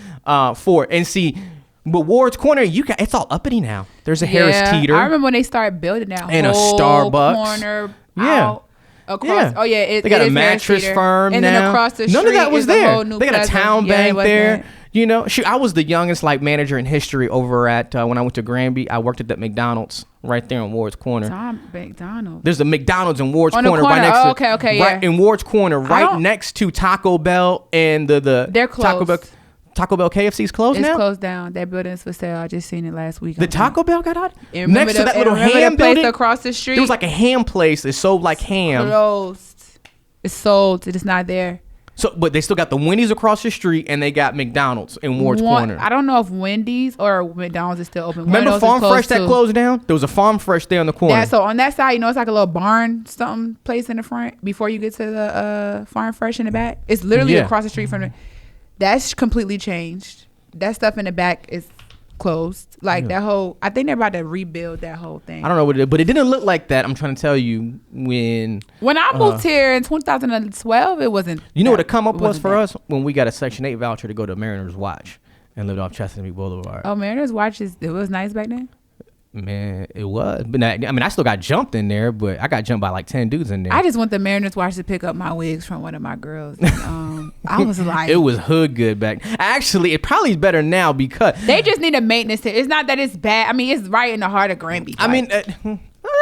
A: Ford. And see, but Ward's Corner, it's all uppity now. There's a Harris Teeter.
B: I remember when they started building that
A: and
B: whole
A: a Starbucks
B: corner out across. Oh yeah,
A: they got a mattress firm
B: and
A: now.
B: Then across the street,
A: none of that was there. They got a town bank there.
B: That.
A: You know, I was the youngest like manager in history over at when I went to Granby. I worked at that McDonald's right there in Ward's Corner.
B: McDonald's.
A: There's a McDonald's in Ward's Corner
B: right
A: next to.
B: Okay,
A: right in Ward's Corner, right next to Taco Bell and the
B: they're closed.
A: Taco Bell KFC's closed now?
B: It's closed down. That building's for sale. I just seen it last week.
A: The Taco Bell got out?
B: Next to that little ham building across the street.
A: There was like a ham place that sold like ham.
B: Closed. It's sold. It is not there.
A: So, but they still got the Wendy's across the street, and they got McDonald's in Ward's Corner.
B: I don't know if Wendy's or McDonald's is still open.
A: Remember Farm Fresh that closed down? There was a Farm Fresh there on the corner.
B: Yeah, so on that side, it's like a little barn something place in the front before you get to the Farm Fresh in the back. It's literally across the street from the... That's completely changed. That stuff in the back is closed. Like that whole... I think they're about to rebuild that whole thing.
A: I don't know what it is, but it didn't look like that. I'm trying to tell you when
B: I moved here in 2012, it wasn't...
A: You know what the come up was for us? When we got a Section 8 voucher to go to Mariners Watch and lived off Chesapeake Boulevard.
B: Oh, Mariners Watch, it was nice back then?
A: Man, it was. But I still got jumped in there, but I got jumped by like 10 dudes in there.
B: I just went to Mariners Watch to pick up my wigs from one of my girls. And, I was like...
A: It was hood good back. Actually, it probably is better now because...
B: They just need a maintenance. It's not that it's bad. I mean, it's right in the heart of Granby.
A: I mean...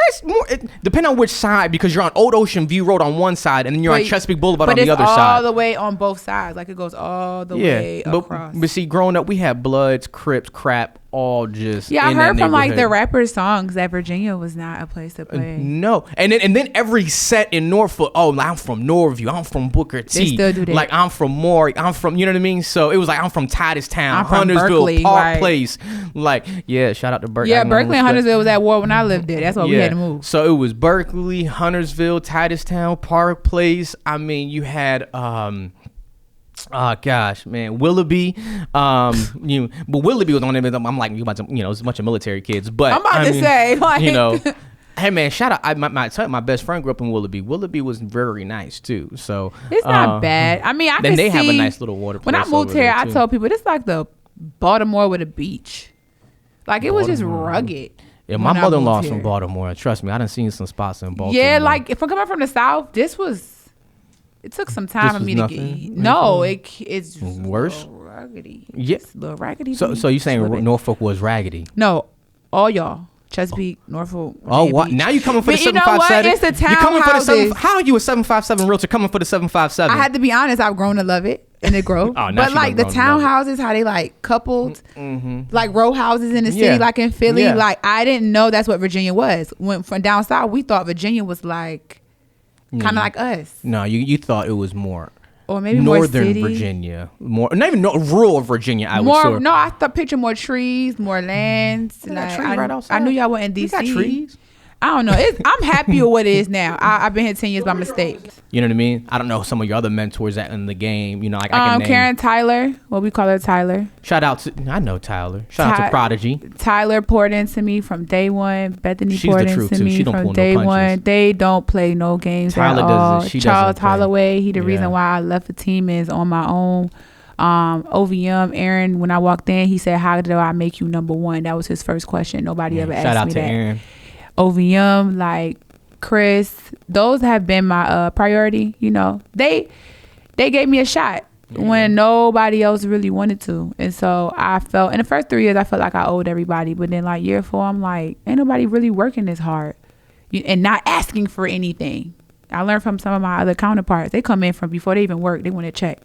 A: It's more, depending on which side, because you're on Old Ocean View Road on one side, and then you're on Chesapeake Boulevard on the other side.
B: But it's all the way on both sides. Like, it goes all the way across.
A: But see, growing up, we had Bloods, Crips, Crap, all just
B: I heard from like the rapper songs that Virginia was not a place to play.
A: No. And then every set in Norfolk, I'm from Norview, I'm from Booker T.
B: They still do that.
A: Like, I'm from Maury, I'm from, you know what I mean? So it was like, I'm from Titustown, Huntersville,
B: Berkeley,
A: Park Place. Like, shout out to Berkeley.
B: Yeah, Berkeley and Huntersville was at war when I lived there. That's why we had to move.
A: So it was Berkeley, Huntersville, Titustown, Park Place. I mean, you had oh gosh, man, Willoughby. But Willoughby was on there. I'm like, it's a bunch of military kids. But
B: I'm about to say, like,
A: hey man, shout out! My best friend grew up in Willoughby. Willoughby was very nice too. So
B: it's not bad. I mean,
A: then they have a nice little water place.
B: When I moved here, I told people it's like the Baltimore with a beach. Like it was just rugged.
A: Yeah, my mother-in-law's from Baltimore. Trust me, I done seen some spots in Baltimore.
B: Yeah, like if I'm coming from the South, it took some time for me to get. No, it's
A: worse.
B: A little raggedy.
A: Yeah,
B: it's a little raggedy.
A: So you saying Norfolk was raggedy?
B: No, all y'all. Chesapeake, Norfolk.
A: Oh, what? Now you coming for the 757? You know what?
B: It's the townhouses.
A: How are you a 757 realtor coming for the 757?
B: I had to be honest. I've grown to love it, and it grows. But like the townhouses, how they like coupled, like row houses in the city, like in Philly. Yeah. Like I didn't know that's what Virginia was. When from down south, we thought Virginia was like kind of like us.
A: No, you thought it was more.
B: Or maybe
A: Northern
B: more city.
A: Virginia, not even rural Virginia. I would say.
B: No, I thought picture more trees, more lands.
A: Like, trees right outside.
B: I knew y'all were in DC.
A: You got trees.
B: I don't know. I'm happy with what it is now. I've been here 10 years by mistake.
A: You know what I mean? I don't know some of your other mentors that in the game. You know, like I can name.
B: Karen Tyler. Well, we call her Tyler.
A: Shout out to I know Tyler. Shout out to Prodigy.
B: Tyler poured into me from day one. Bethany
A: She's
B: poured
A: the truth
B: into
A: too.
B: me
A: She don't
B: from
A: pull
B: day
A: no
B: one. They don't play no games
A: Tyler
B: at all.
A: does it.
B: Charles Holloway. He the reason why I left the team is on my own. OVM Aaron, when I walked in, he said, "How did I make you number one?" That was his first question. Nobody ever asked me that.
A: Shout out to Aaron.
B: OVM, like Chris, those have been my priority. You know, they gave me a shot when nobody else really wanted to, and so I felt in the first 3 years I felt like I owed everybody, but then like year 4 I'm like, ain't nobody really working this hard and not asking for anything. I learned from some of my other counterparts. They come in from before they even work, they want to check.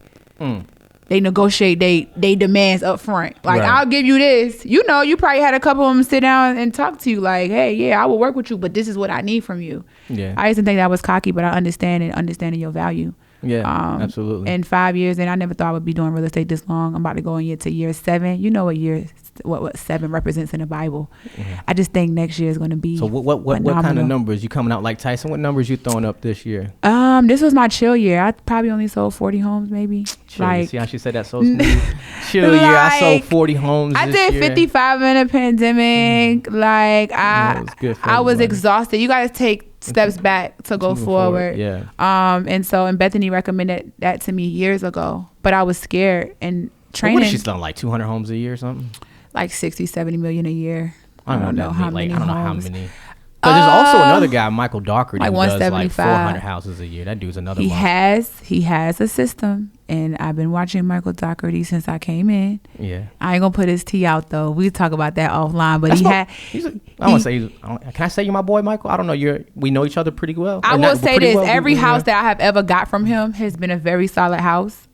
B: They negotiate they demands up front. Like, I'll give you this. You know, you probably had a couple of them sit down and talk to you like, hey, yeah, I will work with you, but this is what I need from you. Yeah. I used to think that was cocky, but I understanding your value.
A: Yeah, absolutely.
B: In 5 years, and I never thought I would be doing real estate this long. I'm about to go into year 7. You know what 7 represents in the Bible. I just think next year is going to be
A: So what kind of numbers you coming out like Tyson? What numbers you throwing up this year?
B: This was my chill year. I probably only sold 40 homes maybe.
A: Chill. Like, see how she said that so smooth? Chill year. I sold 40 homes
B: I did 55 in a pandemic. Like I was exhausted. You got to take steps back to go forward.
A: Yeah.
B: And Bethany recommended that to me years ago, but I was scared and training.
A: What is she selling, like 200 homes a year or something?
B: Like 60, 70 million a year.
A: I don't know how many. But there's also another guy, Michael Doherty, who does like 400 houses a year. That dude's another one.
B: He has a system, and I've been watching Michael Doherty since I came in.
A: Yeah.
B: I ain't gonna put his tea out though. We talk about that offline. But
A: can I say you're my boy, Michael? I don't know. We know each other pretty well.
B: I will say this: every house that I have ever got from him has been a very solid house.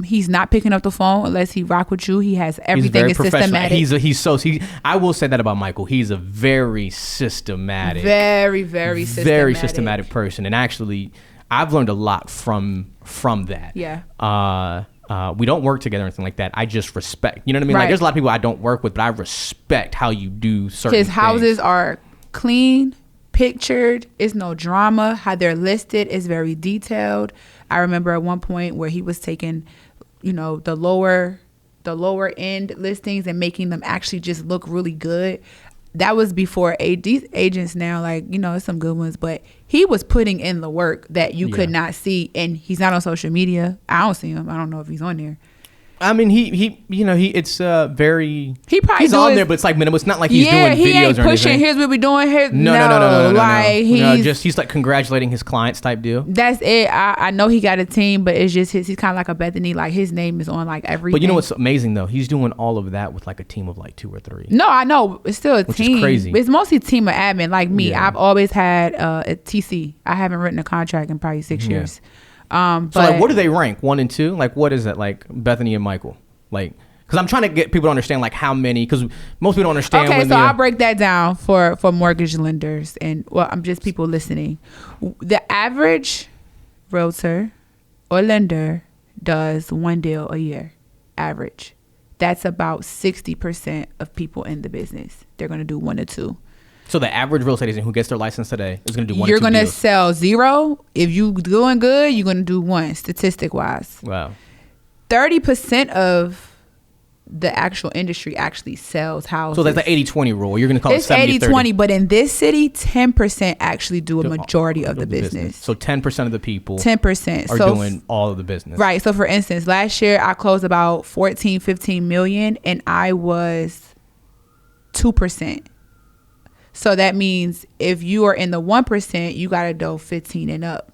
B: He's not picking up the phone unless he rock with you. He has everything is systematic.
A: I will say that about Michael. He's a very systematic.
B: Very systematic.
A: Very systematic person. And actually, I've learned a lot from that.
B: Yeah.
A: We don't work together or anything like that. I just respect. You know what I mean?
B: Right.
A: Like there's a lot of people I don't work with, but I respect how you do certain
B: His
A: things.
B: houses are clean, pictured. It's no drama. How they're listed is very detailed. I remember at one point where he was taking, the lower end listings and making them actually just look really good. That was before these agents now, like, it's some good ones, but he was putting in the work that you could not see, and he's not on social media. I don't see him. I don't know if he's on there.
A: I mean, it's very.
B: He's
A: on there, but it's like minimal. It's not like he's doing
B: he
A: videos
B: ain't
A: or
B: pushing.
A: anything.
B: Here's what we doing.
A: No.
B: Like
A: he's like congratulating his clients type deal.
B: That's it. I know he got a team, but it's just he's kind of like a Bethany. Like his name is on like everything.
A: But you know what's amazing though? He's doing all of that with like a team of like 2 or 3.
B: No, I know it's still a
A: which
B: team.
A: Is crazy.
B: It's mostly team of admin. Like me,
A: Yeah.
B: I've always had a TC. I haven't written a contract in probably 6 years.
A: So like, what do they rank? 1 and 2? Like, what is it? Like Bethany and Michael? Like, because I'm trying to get people to understand like how many. Because most people don't understand.
B: Okay, so I'll break that down for mortgage lenders and I'm just people listening. The average realtor or lender does 1 deal a year, average. That's about 60% of people in the business. They're going to do 1 or 2.
A: So the average real estate agent who gets their license today is going to do 1 or 2
B: You're going to
A: deals.
B: sell 0. If you doing good, you're going to do 1, statistic wise.
A: Wow.
B: 30% of the actual industry actually sells houses.
A: So that's the 80-20 rule. You're going to call
B: it's
A: it 70-30.
B: 80-20, but in this city, 10% actually do a majority of the business.
A: So 10% of the people
B: 10%
A: are doing all of the business.
B: Right. So for instance, last year I closed about 15 million and I was 2%. So that means if you are in the 1%, you got to do 15 and up.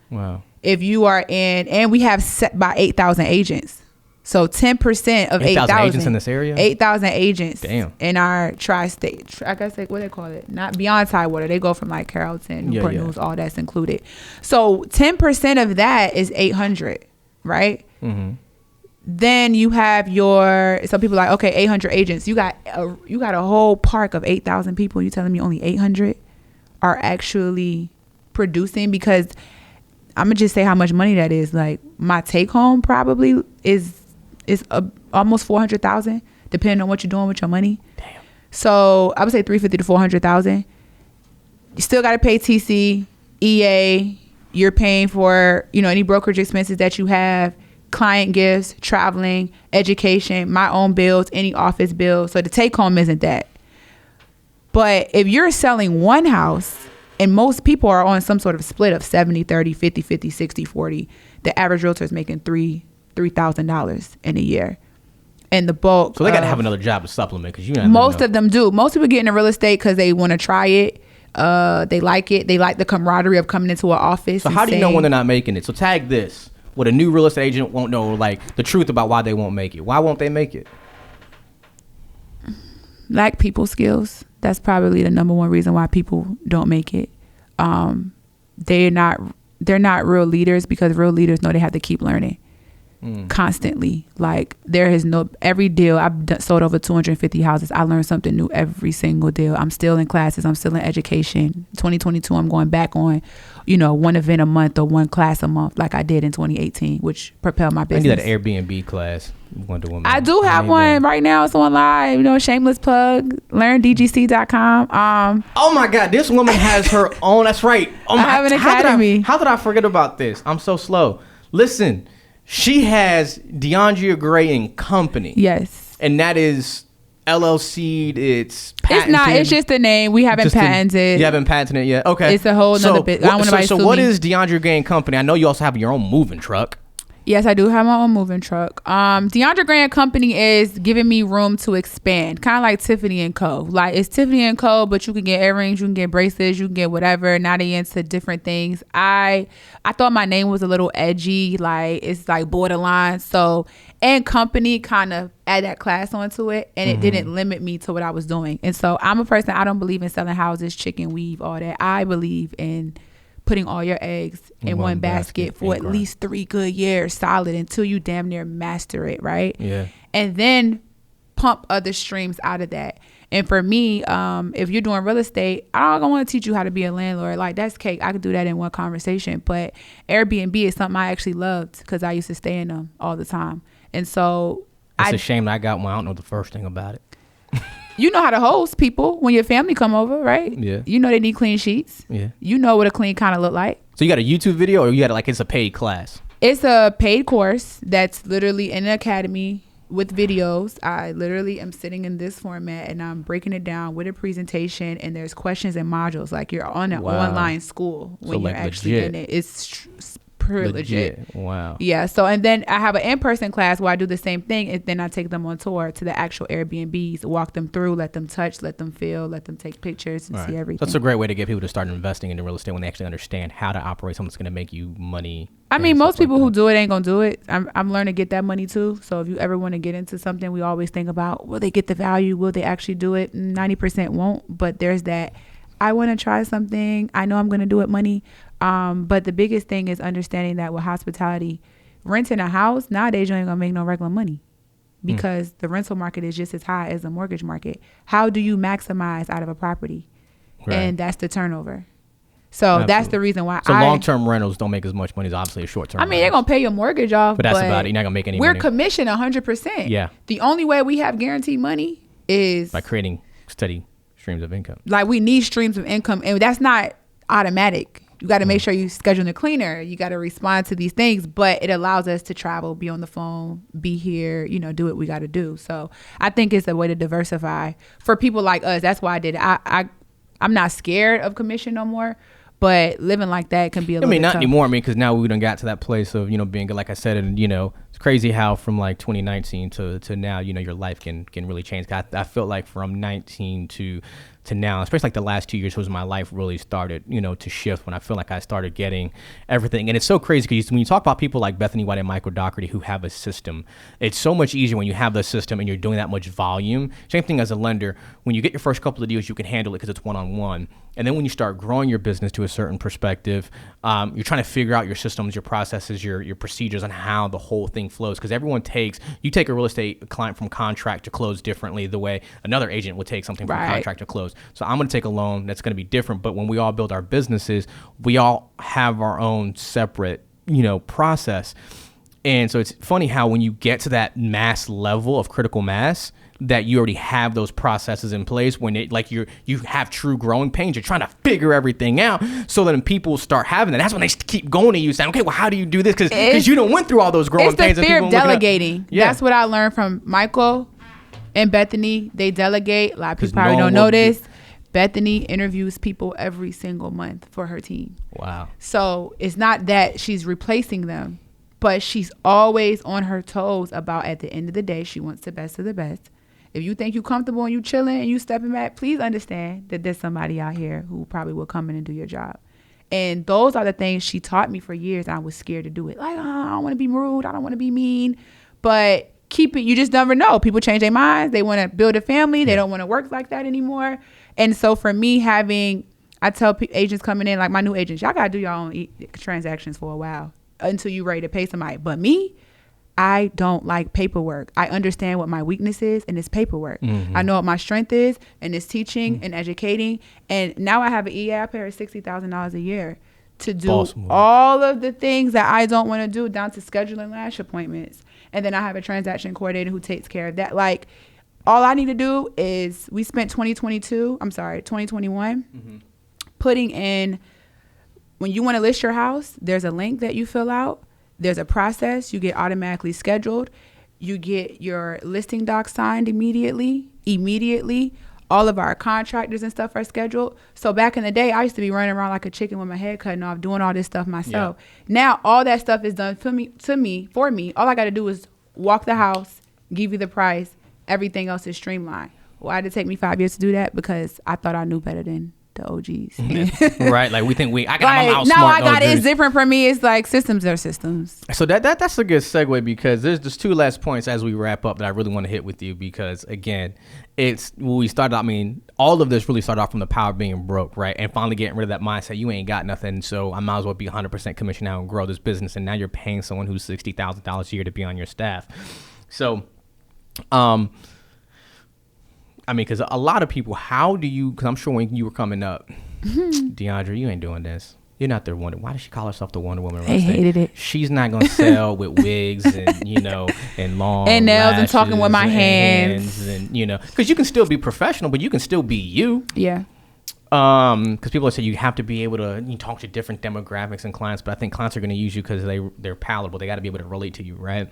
A: Wow.
B: If you are in, and we have set by 8,000 agents. So 10% of 8,000
A: agents in this area?
B: 8,000 agents.
A: Damn.
B: In our tri-state, I guess like what they call it, not beyond Tidewater. They go from like Carrollton, Newport News, all that's included. So 10% of that is 800, right?
A: Mm-hmm.
B: Then you have some people are like, okay, 800 agents. You got a whole park of 8,000 people. You telling me only 800 are actually producing? Because I'm gonna just say how much money that is. Like my take home probably is almost 400,000, depending on what you're doing with your money.
A: Damn.
B: So I would say 350 to 400,000. You still got to pay TC, EA. You're paying for any brokerage expenses that you have, client gifts, traveling, education, my own bills, any office bills. So the take home isn't that. But if you're selling one house, and most people are on some sort of split of 70, 30, 50, 50, 60, 40, the average realtor is making $3,000 in a year. And the bulk.
A: So they got to have another job to supplement because
B: most of them do. Most people get into real estate because they want to try it. They like it. They like the camaraderie of coming into an office.
A: So how do you know when they're not making it? So tag this. What a new real estate agent won't know, like the truth about why they won't make it. Why won't they make it?
B: Lack people skills. That's probably the number one reason why people don't make it. They're not real leaders because real leaders know they have to keep learning constantly. Like there is every deal I've sold over 250 houses. I learned something new every single deal. I'm still in classes. I'm still in education. 2022, I'm going back on, 1 event a month or 1 class a month like I did in 2018, which propelled my business.
A: I need that Airbnb class. Wonder Woman.
B: I do have one right now. It's online. Shameless plug. LearnDGC.com.
A: Oh my God, this woman has her own. That's right. Oh my,
B: I have an academy.
A: How did I forget about this? I'm so slow. Listen, she has Diondra Gray and Company.
B: Yes.
A: And that is LLC. It's patented.
B: It's not. It's just a name. We haven't patented.
A: You haven't patented it yet? Okay.
B: It's a whole nother bit. I don't want nobody to sue
A: what
B: me.
A: is Diondra Gray and Company? I know you also have your own moving truck.
B: Yes, I do have my own moving truck. Diondra Gray and Company is giving me room to expand, kind of like Tiffany and Co. Like it's Tiffany and Co, but you can get earrings, you can get bracelets, you can get whatever. Now they into different things. I thought my name was a little edgy, like it's like borderline. So and Company kind of add that class onto it, and it didn't limit me to what I was doing. And so I'm a person, I don't believe in selling houses, chicken weave, all that. I believe in putting all your eggs in one basket for at least 3 good years solid until you damn near master it, right?
A: Yeah.
B: And then pump other streams out of that. And for me, if you're doing real estate, I don't want to teach you how to be a landlord. Like, that's cake. I could do that in one conversation. But Airbnb is something I actually loved because I used to stay in them all the time. And so
A: it's a shame that I got one. I don't know the first thing about it.
B: You know how to host people when your family come over, right?
A: Yeah.
B: You know they need clean sheets.
A: Yeah.
B: You know what a clean kind of look like.
A: So you got a YouTube video, or you got like it's a paid class?
B: It's a paid course that's literally in an academy with videos. I literally am sitting in this format and I'm breaking it down with a presentation, and there's questions and modules. Like, you're on an online school when you're actually in it. It's pretty legit.
A: Wow.
B: Yeah. So, and then I have an in-person class where I do the same thing, and then I take them on tour to the actual Airbnbs, walk them through, let them touch, let them feel, let them take pictures and see everything.
A: So that's a great way to get people to start investing into real estate when they actually understand how to operate something that's going to make you money.
B: I mean, most people who do it ain't gonna do it. I'm learning to get that money too. So if you ever want to get into something, we always think about, will they get the value? Will they actually do it? 90% won't. But there's that, I want to try something, I know I'm going to do it money. But the biggest thing is understanding that with hospitality, renting a house, nowadays you ain't going to make no regular money because the rental market is just as high as the mortgage market. How do you maximize out of a property? Right. And that's the turnover. So absolutely. That's the reason why.
A: So long-term rentals don't make as much money as obviously a short-term.
B: I mean, they're going to pay your mortgage off.
A: But that's about it. You're not going to make any money.
B: We're commissioned 100%.
A: Yeah.
B: The only way we have guaranteed money is
A: by creating steady streams of income.
B: Like, we need streams of income, and that's not automatic. You got to make sure you schedule a cleaner. You got to respond to these things, but it allows us to travel, be on the phone, be here, do what we got to do. So I think it's a way to diversify for people like us. That's why I did it. I'm not scared of commission no more. But living like that can be a little bit
A: not
B: tough.
A: Anymore. Because now we done got to that place of, being good. Like I said, and, it's crazy how from like 2019 to now, your life can really change. I felt like from 19 to now, especially like the last 2 years was my life really started, to shift when I feel like I started getting everything. And it's so crazy because when you talk about people like Bethany White and Michael Dougherty who have a system, it's so much easier when you have the system and you're doing that much volume. Same thing as a lender. When you get your first couple of deals, you can handle it because it's one-on-one. And then when you start growing your business to a certain perspective, you're trying to figure out your systems, your processes, your procedures, and how the whole thing flows. Because you take a real estate client from contract to close differently the way another agent would take something from contract to close. So I'm going to take a loan that's going to be different. But when we all build our businesses, we all have our own separate, process. And so it's funny how when you get to that mass level of critical mass, that you already have those processes in place when you have true growing pains. You're trying to figure everything out so that when people start having that, that's when they keep going to you saying, okay, well, how do you do this? Because you don't went through all those growing pains.
B: It's the fear of delegating. Yeah. That's what I learned from Michael and Bethany. They delegate. A lot of people probably don't know this. Bethany interviews people every single month for her team.
A: Wow.
B: So it's not that she's replacing them, but she's always on her toes about, at the end of the day, she wants the best of the best. If you think you're comfortable and you chilling and you stepping back, please understand that there's somebody out here who probably will come in and do your job. And those are the things she taught me for years. And I was scared to do it. Like, I don't want to be rude. I don't want to be mean. But keep it. You just never know. People change their minds. They want to build a family. They don't want to work like that anymore. And so for me, I tell agents coming in, like my new agents, y'all got to do your own transactions for a while until you're ready to pay somebody. But me, I don't like paperwork. I understand what my weakness is, and it's paperwork. Mm-hmm. I know what my strength is, and it's teaching and educating. And now I have an EA. I pay her $60,000 a year to do all of the things that I don't want to do, down to scheduling lash appointments. And then I have a transaction coordinator who takes care of that. Like, all I need to do is, we spent 2021 putting in, when you want to list your house, there's a link that you fill out. There's a process. You get automatically scheduled. You get your listing doc signed immediately. All of our contractors and stuff are scheduled. So back in the day, I used to be running around like a chicken with my head cutting off, doing all this stuff myself. Yeah. Now all that stuff is done for me. All I got to do is walk the house, give you the price. Everything else is streamlined. Why did it take me 5 years to do that? Because I thought I knew better than the OGs.
A: Right, like we think I'm outsmart.
B: Now I got it. It's different for me. It's like systems are systems.
A: So that's a good segue, because there's just two last points as we wrap up that I really want to hit with you, because again, it's when we started. I mean, all of this really started off from the power of being broke, right? And finally getting rid of that mindset. You ain't got nothing, so I might as well be 100% commission now and grow this business. And now you're paying someone who's $60,000 a year to be on your staff. So, I mean, because a lot of people, how do you, because I'm sure when you were coming up, Diondra, you ain't doing this. You're not the Wonder. Why does she call herself the Wonder Woman?
B: I hated it.
A: She's not gonna sell with wigs and and long
B: and nails and talking with my hands
A: and because you can still be professional, but you can still be you.
B: Yeah.
A: Because people say you have to be able to talk to different demographics and clients, but I think clients are going to use you because they're palatable. They got to be able to relate to you, right?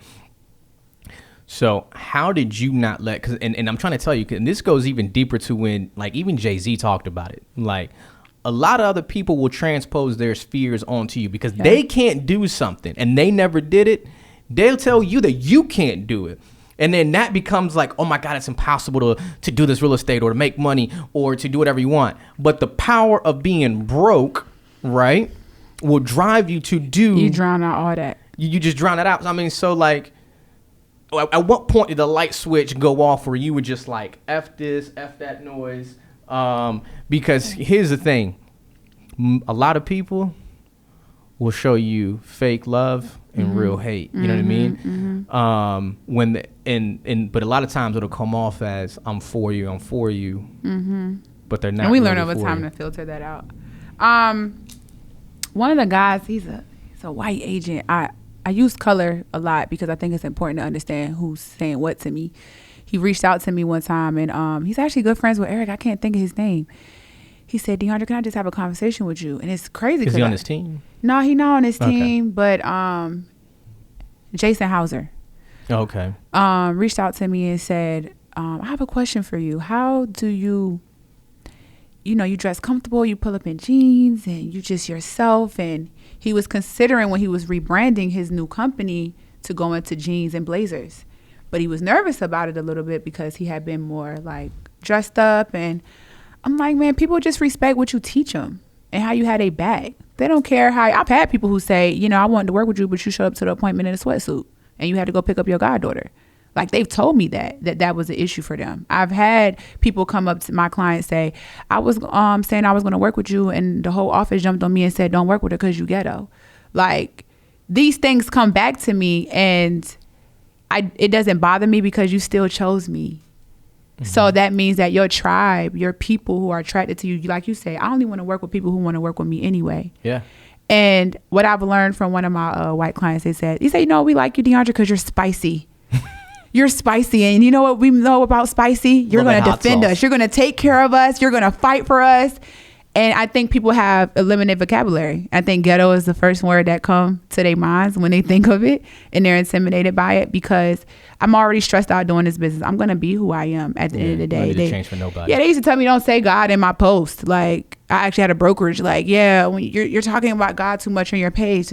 A: So how did you not let? Cause, and I'm trying to tell you, and this goes even deeper to when even Jay-Z talked about it, a lot of other people will transpose their fears onto you because they can't do something and they never did it. They'll tell you that you can't do it. And then that becomes like, oh my God, it's impossible to do this real estate or to make money or to do whatever you want. But the power of being broke, right, will drive you to do.
B: You drown out all that.
A: You just drown it out. I mean, so at what point did the light switch go off where you were just like, F this, F that noise? Because here's the thing, a lot of people will show you fake love and real hate. You know what I mean? But a lot of times it'll come off as I'm for you, but they're not.
B: And we
A: really
B: learn over time to filter that out. One of the guys, he's a white agent. I use color a lot because I think it's important to understand who's saying what to me. He reached out to me one time, and he's actually good friends with Eric. I can't think of his name. He said, Diondra, can I just have a conversation with you? And it's crazy.
A: Is he on his team?
B: No, he's not on his team, but Jason Hauser.
A: Okay.
B: Reached out to me and said, I have a question for you. How do you dress comfortable, you pull up in jeans, and you just yourself? And he was considering when he was rebranding his new company to go into jeans and blazers. But he was nervous about it a little bit because he had been more dressed up. And I'm like, man, people just respect what you teach them and how you had a bag. They don't care how. I've had people who say, I wanted to work with you, but you showed up to the appointment in a sweatsuit and you had to go pick up your goddaughter. They've told me that was an issue for them. I've had people come up to my clients say, I was saying I was going to work with you, and the whole office jumped on me and said, don't work with her because you ghetto. These things come back to me, and it doesn't bother me because you still chose me. Mm-hmm. So that means that your tribe, your people who are attracted to you, like you say, I only want to work with people who want to work with me anyway. Yeah. And what I've learned from one of my white clients, he said, we like you, Diondra, because you're spicy. You're spicy. And you know what we know about spicy? You're going to defend us. You're going to take care of us. You're going to fight for us. And I think people have a limited vocabulary. I think ghetto is the first word that comes to their minds when they think of it, and they're intimidated by it because I'm already stressed out doing this business. I'm going to be who I am at the end of the day.
A: No need to change for nobody.
B: Yeah, they used to tell me don't say God in my post. I actually had a brokerage when you're talking about God too much on your page,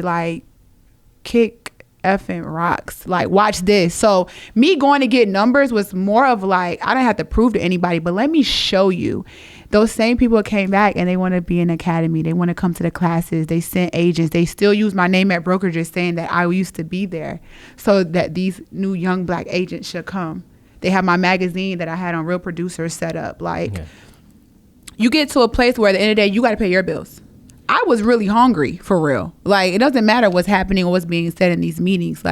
B: kick effing rocks. Watch this. So me going to get numbers was more of I didn't have to prove to anybody, but let me show you. Those same people came back and they want to be in academy. They want to come to the classes. They sent agents. They still use my name at brokerages saying that I used to be there so that these new young black agents should come. They have my magazine that I had on Real Producers set up. You get to a place where at the end of the day, you got to pay your bills. I was really hungry for real. It doesn't matter what's happening or what's being said in these meetings.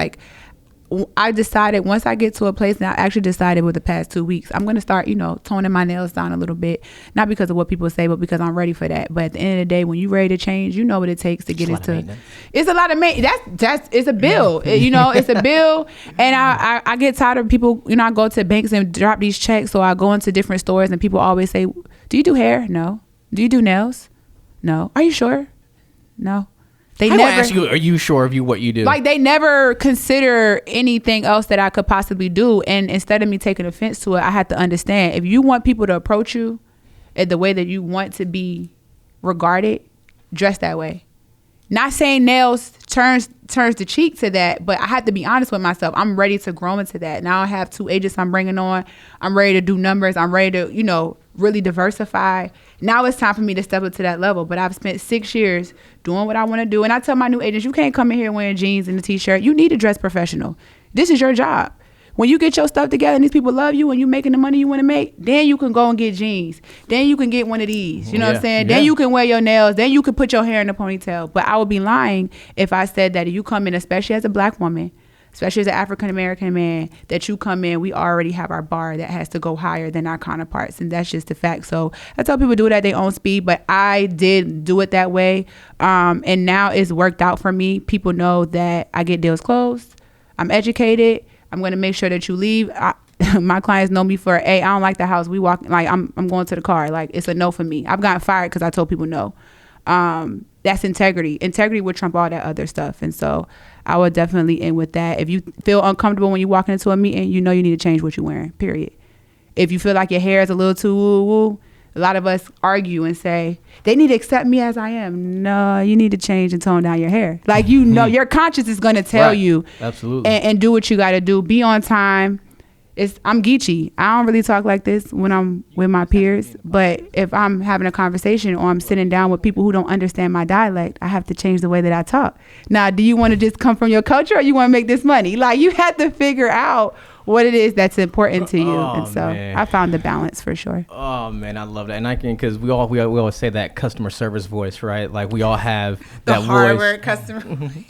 B: I decided once I get to a place, and I actually decided with the past 2 weeks, I'm going to start, toning my nails down a little bit, not because of what people say, but because I'm ready for that. But at the end of the day, when you're ready to change, you know what it takes to get into. It's a lot of maintenance. It's a bill. It's a bill. And I get tired of people. I go to banks and drop these checks. So I go into different stores and people always say, "Do you do hair? No. Do you do nails? No. Are you sure? No." They never
A: ask you, are you sure of what you do?
B: They never consider anything else that I could possibly do. And instead of me taking offense to it, I had to understand, if you want people to approach you in the way that you want to be regarded, dress that way. Not saying nails turns the cheek to that, but I had to be honest with myself. I'm ready to grow into that. Now I have 2 agents I'm bringing on. I'm ready to do numbers. I'm ready to, really diversify. Now it's time for me to step up to that level. But I've spent 6 years doing what I want to do. And I tell my new agents, you can't come in here wearing jeans and a t-shirt. You need to dress professional. This is your job. When you get your stuff together and these people love you and you making the money you want to make, then you can go and get jeans. Then you can get one of these. You know what I'm saying? Then you can wear your nails. Then you can put your hair in a ponytail. But I would be lying if I said that if you come in, especially as a black woman, especially as an African-American man, that you come in, we already have our bar that has to go higher than our counterparts. And that's just the fact. So I tell people do it at their own speed, but I did do it that way. And now it's worked out for me. People know that I get deals closed. I'm educated. I'm going to make sure that you leave. My clients know me for, hey, I don't like the house. We walk, like, I'm going to the car. Like, it's a no for me. I've gotten fired because I told people no. That's integrity. Integrity would trump all that other stuff. And so I would definitely end with that. If you feel uncomfortable when you walk into a meeting, you know you need to change what you're wearing, period. If you feel like your hair is a little too woo-woo, a lot of us argue and say, they need to accept me as I am. No, you need to change and tone down your hair. Like, you know, your conscience is going to tell you.
A: Absolutely.
B: And do what you got to do. Be on time. I'm geeky. I don't really talk like this when I'm with my peers, but if I'm having a conversation or I'm sitting down with people who don't understand my dialect, I have to change the way that I talk. Now, do you want to just come from your culture or you want to make this money? Like, you have to figure out what it is that's important to you. And so I found the balance for sure.
A: Oh man, I love that. And I can, because we always say that customer service voice, right? Like, we all have that voice. The Harvard customer voice.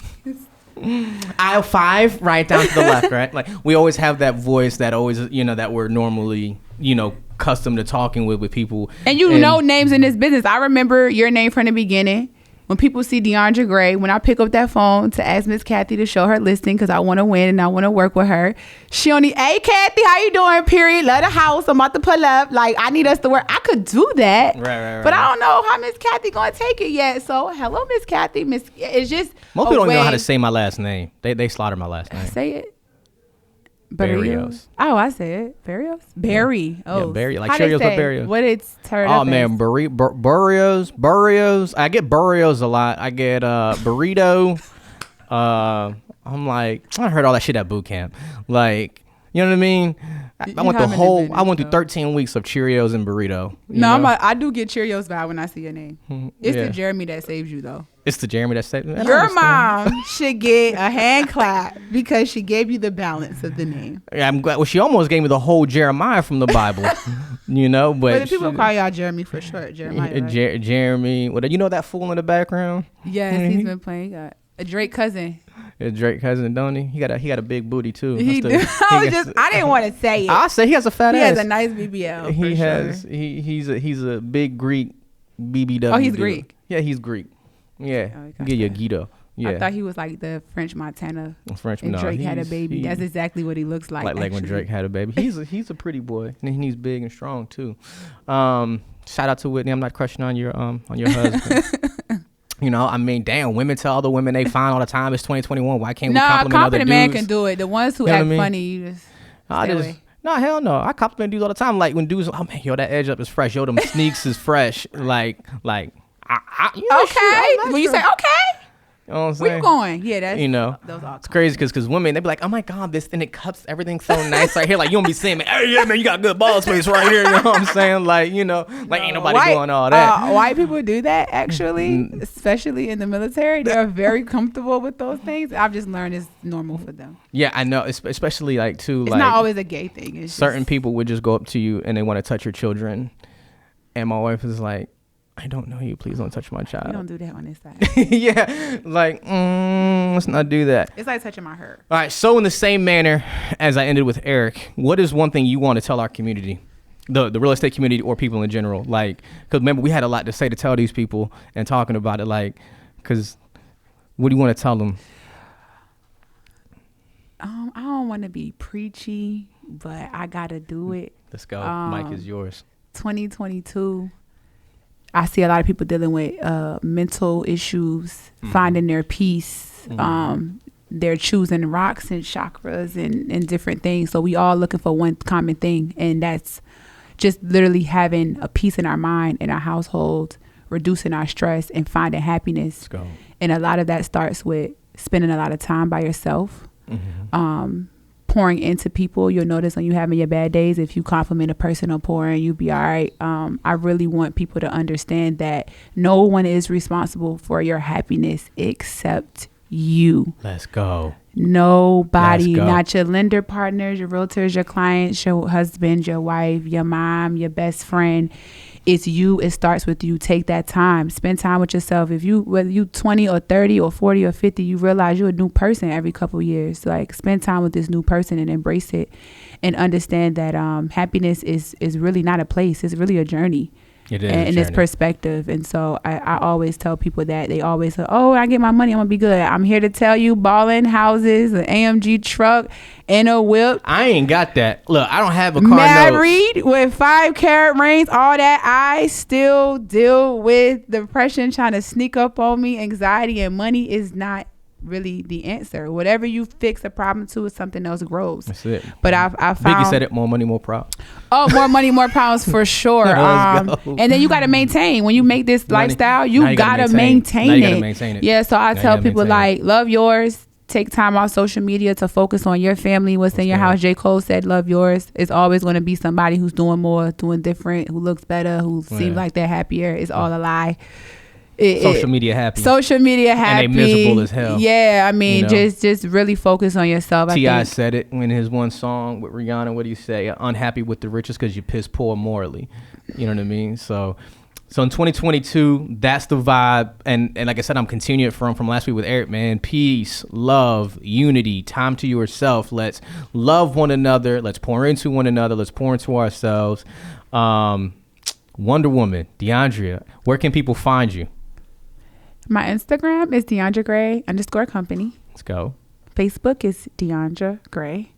A: Aisle 5, right down to the left, right? Like, we always have that voice that always, you know, that we're normally, you know, accustomed to talking with people.
B: And you know names in this business. I remember your name from the beginning. When people see Diondra Gray, when I pick up that phone to ask Miss Kathy to show her listing because I want to win and I want to work with her, she only, hey, Kathy, how you doing, period? Love the house. I'm about to pull up. Like, I need us to work. I could do that. Right. But I don't know how Miss Kathy going to take it yet. So, hello, Miss Kathy. It's just
A: most people don't know how to say my last name. They slaughter my last name.
B: Say it.
A: Berrios.
B: Oh, I say it. Berrios? Berry. Oh.
A: Yeah, Berry. Like Cheerios, but Berrios.
B: What it's turned
A: up man, Berrios. I get Berrios a lot. I get burrito. I'm like, I heard all that shit at boot camp. Like, you know what I mean? I went through 13 weeks of Cheerios and burrito.
B: I do get Cheerios vibe when I see your name. It's the Jeremy that saves you, though.
A: It's the Jeremy that saved me.
B: Your mom should get a hand clap because she gave you the balance of the name.
A: Yeah, I'm glad. Well, she almost gave me the whole Jeremiah from the Bible, you know. But
B: people call y'all Jeremy for short. Jeremiah. Right?
A: Jeremy. What? You know that fool in the background?
B: Yes, he's been playing. A Drake cousin.
A: A Drake cousin, don't he? He got a big booty too.
B: He do. I didn't want to say it.
A: I say he has a fat ass.
B: He has a nice BBL.
A: He's a big Greek BBW.
B: Oh, he's Greek.
A: Yeah, he's Greek. Yeah, get your Guido. Yeah,
B: I thought he was like the French Montana. And Drake had a baby. That's exactly what he looks like.
A: Like when Drake had a baby. He's a pretty boy, and he's big and strong too. Shout out to Whitney. I'm not crushing on your husband. You know, I mean, damn, women tell other women they fine all the time. It's 2021. Why can't we compliment other dudes?
B: Man can do it. The ones who act funny, you just stay away.
A: No, hell no. I compliment dudes all the time. Like when dudes, oh man, yo, that edge up is fresh. Yo, them sneaks is fresh. Like. You know,
B: okay. When you say okay,
A: you know what I'm saying?
B: Where you going? Yeah, that's,
A: you know, it's crazy because women, they be like, oh my God, this thing, it cups everything so nice right here. Like, you don't be saying, hey, yeah, man, you got good ball space right here. You know what I'm saying? Like, you know, like ain't nobody doing all that.
B: White people do that, actually, especially in the military. They're very comfortable with those things. I've just learned it's normal for them.
A: Yeah, I know, especially like, too.
B: It's
A: like,
B: not always a gay thing. It's
A: certain people would just go up to you and they want to touch your children. And my wife is like, I don't know you. Please don't touch my child.
B: You don't do that on this side.
A: Yeah. Like, let's not do that.
B: It's like touching my hair.
A: All right. So in the same manner as I ended with Eric, what is one thing you want to tell our community, the real estate community or people in general? Like, because remember, we had a lot to say to tell these people and talking about it. Like, because what do you want to tell them?
B: I don't want to be preachy, but I got to do it.
A: Let's go. Mike is yours.
B: 2022. I see a lot of people dealing with mental issues, finding their peace. They're choosing rocks and chakras and different things. So we all looking for one common thing, and that's just literally having a peace in our mind, in our household, reducing our stress and finding happiness.
A: Let's go.
B: And a lot of that starts with spending a lot of time by yourself. Pouring into people. You'll notice when you having your bad days, if you compliment a person or pouring, you'll be all right. I really want people to understand that no one is responsible for your happiness except you.
A: Let's go.
B: Nobody. Let's go. Not your lender partners, your realtors, your clients, your husband, your wife, your mom, your best friend. it's you. It starts with you. Take that time. Spend time with yourself. Whether you 20 or 30 or 40 or 50, you realize you're a new person every couple of years. Like, spend time with this new person and embrace it, and understand that happiness is really not a place. It's really a journey.
A: It is,
B: and it's perspective. And so I always tell people that. They always say, oh, when I get my money, I'm gonna be good. I'm here to tell you, balling houses, an AMG truck, and a whip.
A: I ain't got that. Look, I don't have a car.
B: Married with 5 carat rings, all that. I still deal with depression trying to sneak up on me. Anxiety and money is not really the answer. Whatever you fix a problem to, is something else grows.
A: That's it.
B: But I found,
A: Biggie said it, more money, more problems.
B: Oh, more money, more problems for sure. And then you got to maintain. When you make this lifestyle, you got to maintain it. Yeah, so I tell people, like, love yours. Take time off social media to focus on your family, what's in your house. J. Cole said, love yours. It's always going to be somebody who's doing more, doing different, who looks better, who seems like they're happier. It's all a lie.
A: Social media happy. And they miserable as hell.
B: Yeah, I mean, just really focus on yourself.
A: T.I. said it in his one song with Rihanna. What do you say? Unhappy with the riches because you piss poor morally. You know what I mean? So in 2022, that's the vibe. And like I said, I'm continuing it from last week with Eric, man. Peace, love, unity, time to yourself. Let's love one another. Let's pour into one another. Let's pour into ourselves. Wonder Woman, Diondra, where can people find you?
B: My Instagram is Diondra Gray _company.
A: Let's go.
B: Facebook is Diondra Gray.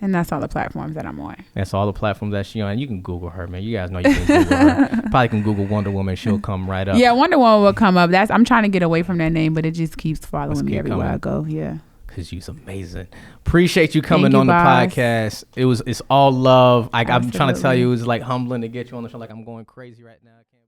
B: And that's all the platforms that I'm on.
A: That's all the platforms that she on. You can Google her, man. You guys know you can Google her. Probably can Google Wonder Woman. She'll come right up.
B: Yeah, Wonder Woman will come up. I'm trying to get away from that name, but it just keeps following me everywhere I go. Yeah.
A: Because you're amazing. Appreciate you coming on the podcast. It's all love. I'm trying to tell you, it was like humbling to get you on the show. Like, I'm going crazy right now. I can't